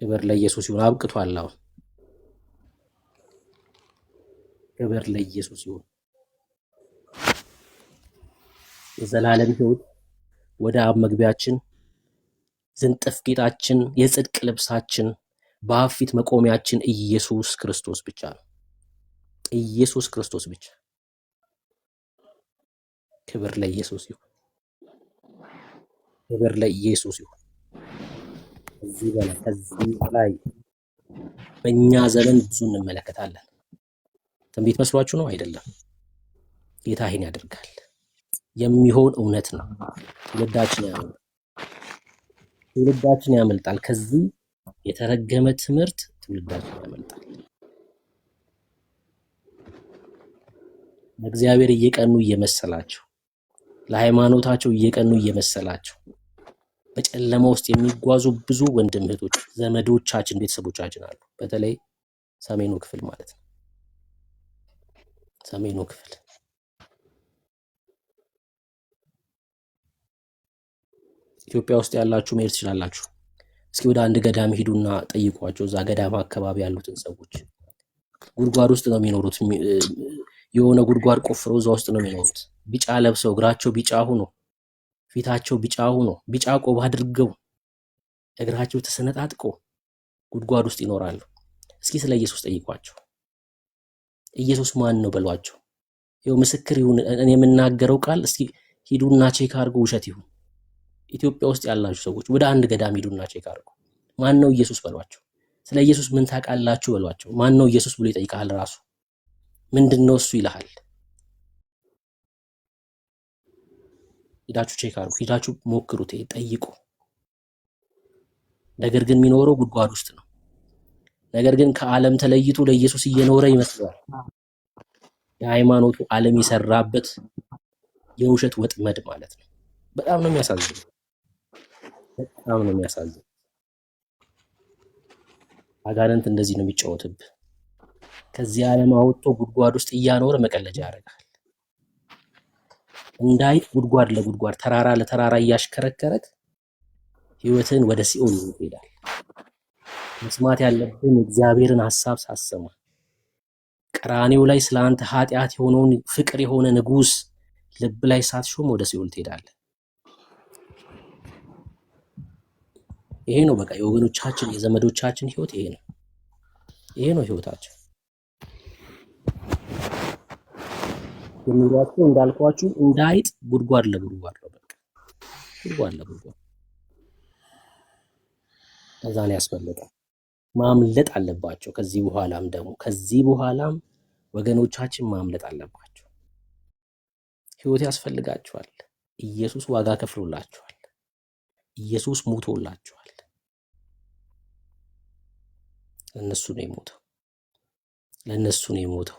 ክብር ለኢየሱስ ይሁን። አብቅቷል። አሁን ክብር ለኢየሱስ ይሁን። የዘላለም ሕይወት ወደ አብ መግቢያችን፣ ዝንጥፍ ጌጣችን፣ የጽድቅ ልብሳችን፣ በአብ ፊት መቆሚያችን ኢየሱስ ክርስቶስ ብቻ ነው። ኢየሱስ ክርስቶስ ብቻ። ክብር ለኢየሱስ ይሁን። ክብር ለኢየሱስ ይሁን። ከዚህ በላይ በእኛ ዘመን ብዙ እንመለከታለን። ትንቢት መስሏችሁ ነው? አይደለም። ጌታ ይሄን ያደርጋል። የሚሆን እውነት ነው። ትውልዳችን ያመልጣል። ከዚህ የተረገመ ትምህርት ትውልዳችን ያመልጣል። ለእግዚአብሔር እየቀኑ እየመሰላቸው፣ ለሃይማኖታቸው እየቀኑ እየመሰላቸው በጨለማ ውስጥ የሚጓዙ ብዙ ወንድም እህቶች፣ ዘመዶቻችን፣ ቤተሰቦቻችን አሉ። በተለይ ሰሜኑ ክፍል ማለት ነው። ሰሜኑ ክፍል ኢትዮጵያ ውስጥ ያላችሁ መሄድ ትችላላችሁ። እስኪ ወደ አንድ ገዳም ሂዱና ጠይቋቸው። እዛ ገዳም አካባቢ ያሉትን ሰዎች ጉድጓድ ውስጥ ነው የሚኖሩት። የሆነ ጉድጓድ ቆፍረው እዛ ውስጥ ነው የሚኖሩት። ቢጫ ለብሰው፣ እግራቸው ቢጫ ሆኖ፣ ፊታቸው ቢጫ ሆኖ፣ ቢጫ ቆብ አድርገው፣ እግራቸው ተሰነጣጥቆ ጉድጓድ ውስጥ ይኖራሉ። እስኪ ስለ ኢየሱስ ጠይቋቸው። ኢየሱስ ማን ነው በሏቸው። ይኸው ምስክር ይሁን እኔ የምናገረው ቃል። እስኪ ሂዱና ቼክ አድርጉ፣ ውሸት ይሁን። ኢትዮጵያ ውስጥ ያላችሁ ሰዎች ወደ አንድ ገዳም ሂዱና ቼክ አድርጉ። ማን ነው ኢየሱስ በሏቸው። ስለ ኢየሱስ ምን ታውቃላችሁ በሏቸው። ማን ነው ኢየሱስ ብሎ ይጠይቃል ራሱ። ምንድን ነው እሱ ይልሃል። ሂዳችሁ ቼክ አድርጉ፣ ሂዳችሁ ሞክሩት፣ ጠይቁ። ነገር ግን የሚኖረው ጉድጓድ ውስጥ ነው። ነገር ግን ከዓለም ተለይቶ ለኢየሱስ እየኖረ ይመስላል። የሃይማኖቱ ዓለም የሰራበት የውሸት ወጥመድ ማለት ነው። በጣም ነው የሚያሳዝነው። በጣም ነው የሚያሳዝነው። አጋንንት እንደዚህ ነው የሚጫወትብህ። ከዚህ ዓለም አውጥቶ ጉድጓድ ውስጥ እያኖረ መቀለጃ ያደርጋል። እንዳይጥ ጉድጓድ ለጉድጓድ ተራራ ለተራራ እያሽከረከረክ ህይወትን ወደ ሲኦል ይሄዳል። መስማት ያለብን እግዚአብሔርን ሐሳብ ሳሰማ ቀራኔው ላይ ስለአንተ ኃጢአት የሆነውን ፍቅር የሆነ ንጉስ ልብ ላይ ሳትሾም ወደ ሲኦል ትሄዳለህ። ይሄ ነው በቃ የወገኖቻችን የዘመዶቻችን ህይወት ይሄ ነው። ይሄ ነው ህይወታቸው። የሚሏቸው እንዳልኳችሁ እንዳይጥ ጉድጓድ ለጉድጓድ ነው። በቃ ጉድጓድ ለጉድጓድ ከዛን ያስፈልጋል። ማምለጥ አለባቸው። ከዚህ በኋላም ወገኖቻችን ማምለጥ አለባቸው። ህይወት ያስፈልጋቸዋል። ኢየሱስ ዋጋ ከፍሎላቸዋል። ኢየሱስ ሞቶላቸዋል። ለነሱ ነው የሞተው።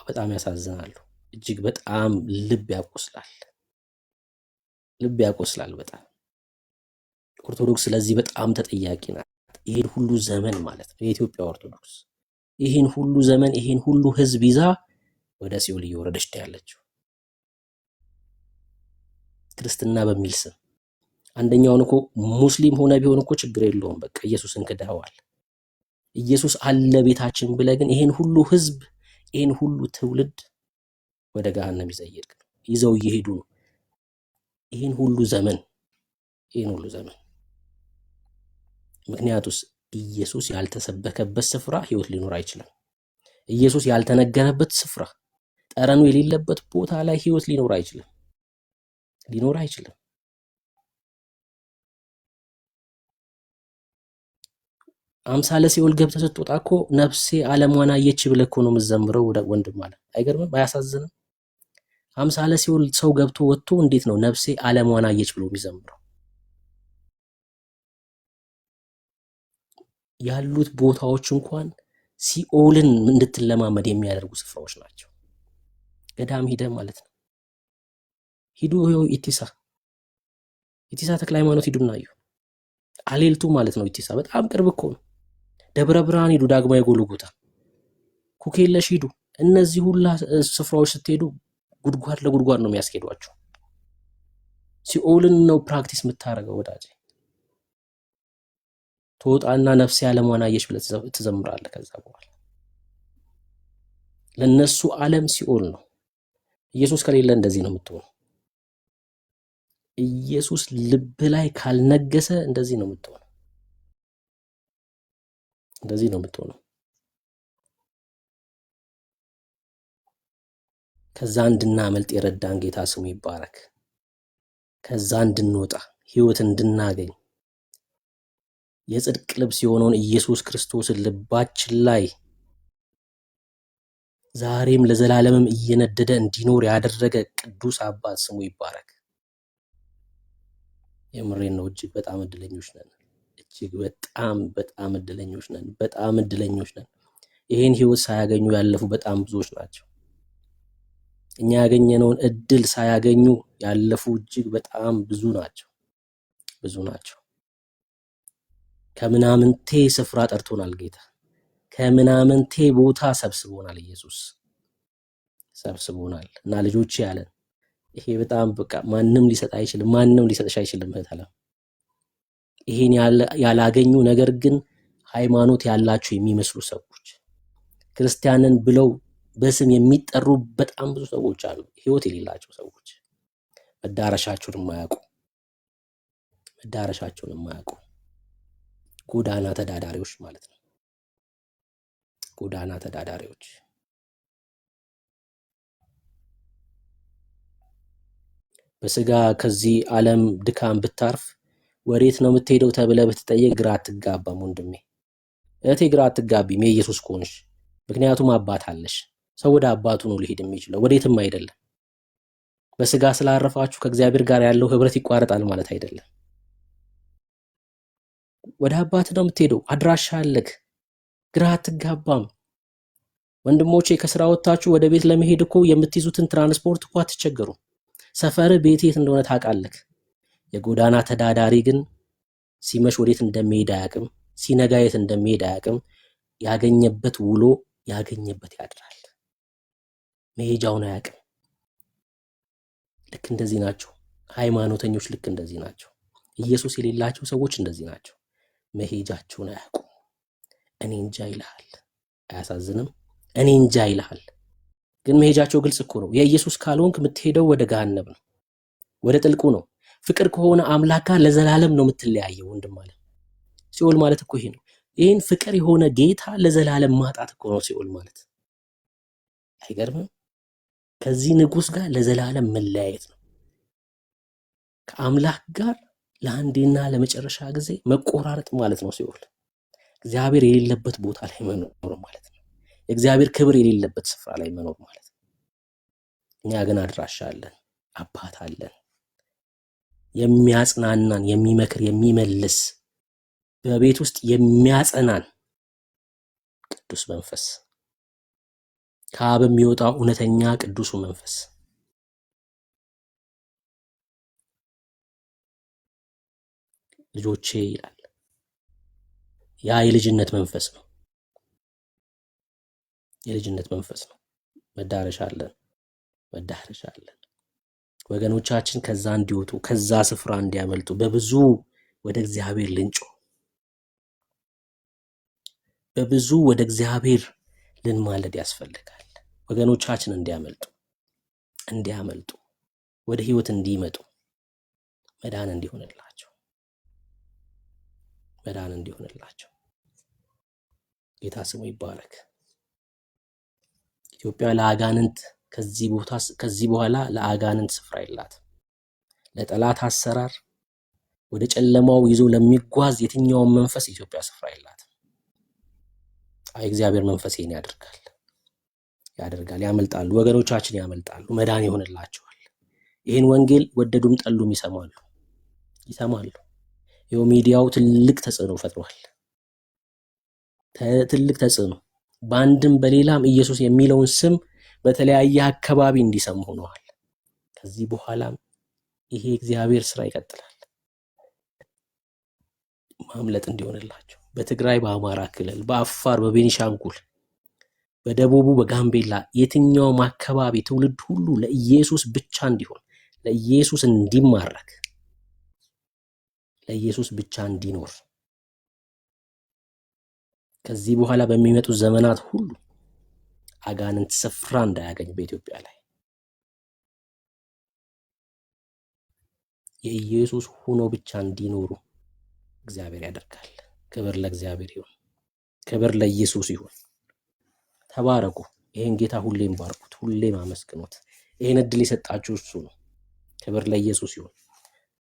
በጣም ያሳዝናሉ። እጅግ በጣም ልብ ያቆስላል። በጣም ኦርቶዶክስ ስለዚህ በጣም ተጠያቂ ናት። ይሄን ሁሉ ዘመን ማለት ነው የኢትዮጵያ ኦርቶዶክስ ይሄን ሁሉ ዘመን ይሄን ሁሉ ህዝብ ይዛ ወደ ሲኦል እየወረደች ነው ያለችው። ክርስትና በሚል ስም አንደኛውን እኮ ሙስሊም ሆነ ቢሆን እኮ ችግር የለውም። በቃ ኢየሱስን ክደዋል። ኢየሱስ አለ ቤታችን ብለህ ግን ይሄን ሁሉ ህዝብ ይሄን ሁሉ ትውልድ ወደ ገሃነም ይዘው እየሄዱ ነው። ይሄን ሁሉ ዘመን ምክንያቱስ ኢየሱስ ያልተሰበከበት ስፍራ ህይወት ሊኖር አይችልም። ኢየሱስ ያልተነገረበት ስፍራ ጠረኑ የሌለበት ቦታ ላይ ህይወት ሊኖር አይችልም። አምሳለ ሲኦል ገብተህ ስትወጣ እኮ ነፍሴ ዓለሟን አየች ብለህ እኮ ነው የምትዘምረው ወንድም ማለት አይገርምም? አያሳዝንም? አምሳለ ሲኦል ሰው ገብቶ ወጥቶ እንዴት ነው ነፍሴ ዓለሟን አየች ብሎ የሚዘምረው? ያሉት ቦታዎች እንኳን ሲኦልን እንድትለማመድ የሚያደርጉ ስፍራዎች ናቸው። ገዳም ሂደ ማለት ነው። ሂዱ ኢቲሳ ተክለ ሃይማኖት ሂዱና እዩ። አሌልቱ ማለት ነው ኢቲሳ በጣም ቅርብ እኮ ነው። ደብረ ብርሃን ሂዱ፣ ዳግማዊ ጎልጎታ፣ ኩኬለሽ ሂዱ። እነዚህ ሁላ ስፍራዎች ስትሄዱ ጉድጓድ ለጉድጓድ ነው የሚያስኬዷቸው። ሲኦልን ነው ፕራክቲስ የምታደርገው ወዳጄ። ትወጣና ነፍሴ ዓለሟን አየች ብለህ ትዘምራለህ። ከዛ በኋላ ለነሱ ዓለም ሲኦል ነው። ኢየሱስ ከሌለ እንደዚህ ነው የምትሆነው። ኢየሱስ ልብ ላይ ካልነገሰ እንደዚህ ነው የምትሆነው። እንደዚህ ነው የምትሆነው። ከዛ እንድናመልጥ የረዳን ጌታ ስሙ ይባረክ። ከዛ እንድንወጣ ህይወት እንድናገኝ የጽድቅ ልብስ የሆነውን ኢየሱስ ክርስቶስን ልባችን ላይ ዛሬም ለዘላለምም እየነደደ እንዲኖር ያደረገ ቅዱስ አባት ስሙ ይባረክ። የምሬን ነው። እጅግ በጣም እድለኞች ነን። እጅግ በጣም እድለኞች ነን። በጣም እድለኞች ነን። ይሄን ህይወት ሳያገኙ ያለፉ በጣም ብዙዎች ናቸው። እኛ ያገኘነውን እድል ሳያገኙ ያለፉ እጅግ በጣም ብዙ ናቸው። ከምናምንቴ ስፍራ ጠርቶናል ጌታ። ከምናምንቴ ቦታ ሰብስቦናል ኢየሱስ ሰብስቦናል። እና ልጆቼ ያለን ይሄ በጣም በቃ ማንም ሊሰጥ አይችልም፣ ማንም ሊሰጥሽ አይችልም። ይሄን ያላገኙ ነገር ግን ሃይማኖት ያላቸው የሚመስሉ ሰዎች ክርስቲያንን ብለው በስም የሚጠሩ በጣም ብዙ ሰዎች አሉ። ህይወት የሌላቸው ሰዎች መዳረሻቸውን የማያውቁ ጎዳና ተዳዳሪዎች ማለት ነው። ጎዳና ተዳዳሪዎች። በስጋ ከዚህ ዓለም ድካም ብታርፍ ወዴት ነው የምትሄደው ተብለህ ብትጠየቅ ግራ አትጋባም ወንድሜ፣ እህቴ ግራ አትጋቢም የኢየሱስ ከሆንሽ። ምክንያቱም አባት አለሽ። ሰው ወደ አባቱ ነው ሊሄድ የሚችለው፣ ወዴትም አይደለም። በስጋ ስላረፋችሁ ከእግዚአብሔር ጋር ያለው ህብረት ይቋረጣል ማለት አይደለም። ወደ አባት ነው የምትሄደው፣ አድራሻ አለክ። ግራ አትጋባም ወንድሞቼ። ከስራ ወጥታችሁ ወደ ቤት ለመሄድ እኮ የምትይዙትን ትራንስፖርት እኮ አትቸገሩ። ሰፈር ቤት የት እንደሆነ ታውቃለህ። የጎዳና ተዳዳሪ ግን ሲመሽ ወዴት እንደሚሄድ አያውቅም፣ ሲነጋ የት እንደሚሄድ አያውቅም። ያገኘበት ውሎ ያገኘበት ያድራል። መሄጃውን አያውቅም። ልክ እንደዚህ ናቸው ሃይማኖተኞች። ልክ እንደዚህ ናቸው ኢየሱስ የሌላቸው ሰዎች። እንደዚህ ናቸው። መሄጃቸውን አያውቁም። እኔ እንጃ ይልሃል። አያሳዝንም? እኔ እንጃ ይልሃል። ግን መሄጃቸው ግልጽ እኮ ነው። የኢየሱስ ካልሆንክ የምትሄደው ወደ ገሃነም ነው፣ ወደ ጥልቁ ነው። ፍቅር ከሆነ አምላክ ጋር ለዘላለም ነው የምትለያየው ወንድም ማለት። ሲኦል ማለት እኮ ይሄ ነው። ይሄን ፍቅር የሆነ ጌታ ለዘላለም ማጣት እኮ ነው ሲኦል ማለት። አይገርምም? ከዚህ ንጉስ ጋር ለዘላለም መለያየት ነው። ከአምላክ ጋር ለአንዴና ለመጨረሻ ጊዜ መቆራረጥ ማለት ነው ሲኦል። እግዚአብሔር የሌለበት ቦታ ላይ መኖር ማለት ነው። የእግዚአብሔር ክብር የሌለበት ስፍራ ላይ መኖር ማለት ነው። እኛ ግን አድራሻ አለን፣ አባት አለን፣ የሚያጽናናን፣ የሚመክር፣ የሚመልስ፣ በቤት ውስጥ የሚያጸናን ቅዱስ መንፈስ፣ ከአብ የሚወጣው እውነተኛ ቅዱሱ መንፈስ። ልጆቼ ይላል። ያ የልጅነት መንፈስ ነው። የልጅነት መንፈስ ነው። መዳረሻ አለን። ወገኖቻችን ከዛ እንዲወጡ፣ ከዛ ስፍራ እንዲያመልጡ፣ በብዙ ወደ እግዚአብሔር ልንጮ፣ በብዙ ወደ እግዚአብሔር ልንማለድ ያስፈልጋል። ወገኖቻችን እንዲያመልጡ፣ ወደ ህይወት እንዲመጡ፣ መዳን እንዲሆንላቸው ጌታ ስሙ ይባረክ። ኢትዮጵያ ለአጋንንት ከዚህ በኋላ ለአጋንንት ስፍራ የላትም። ለጠላት አሰራር ወደ ጨለማው ይዞ ለሚጓዝ የትኛውም መንፈስ ኢትዮጵያ ስፍራ የላትም። እግዚአብሔር መንፈስ ይሄን ያደርጋል። ያመልጣሉ፣ ወገኖቻችን ያመልጣሉ፣ መዳን ይሆንላቸዋል። ይህን ወንጌል ወደዱም ጠሉም ይሰማሉ። ይኸው ሚዲያው ትልቅ ተጽዕኖ ፈጥሯል። ትልቅ ተጽዕኖ በአንድም በሌላም ኢየሱስ የሚለውን ስም በተለያየ አካባቢ እንዲሰሙ ሆነዋል። ከዚህ በኋላም ይሄ እግዚአብሔር ስራ ይቀጥላል። ማምለጥ እንዲሆንላቸው በትግራይ፣ በአማራ ክልል፣ በአፋር፣ በቤኒሻንጉል፣ በደቡቡ፣ በጋምቤላ የትኛውም አካባቢ ትውልድ ሁሉ ለኢየሱስ ብቻ እንዲሆን፣ ለኢየሱስ እንዲማረክ፣ ለኢየሱስ ብቻ እንዲኖር ከዚህ በኋላ በሚመጡ ዘመናት ሁሉ አጋንንት ስፍራ እንዳያገኝ በኢትዮጵያ ላይ የኢየሱስ ሆኖ ብቻ እንዲኖሩ እግዚአብሔር ያደርጋል። ክብር ለእግዚአብሔር ይሁን። ክብር ለኢየሱስ ይሁን። ተባረኩ። ይሄን ጌታ ሁሌም ባርኩት፣ ሁሌም አመስግኑት። ይሄን እድል የሰጣችሁ እሱ ነው። ክብር ለኢየሱስ ይሁን።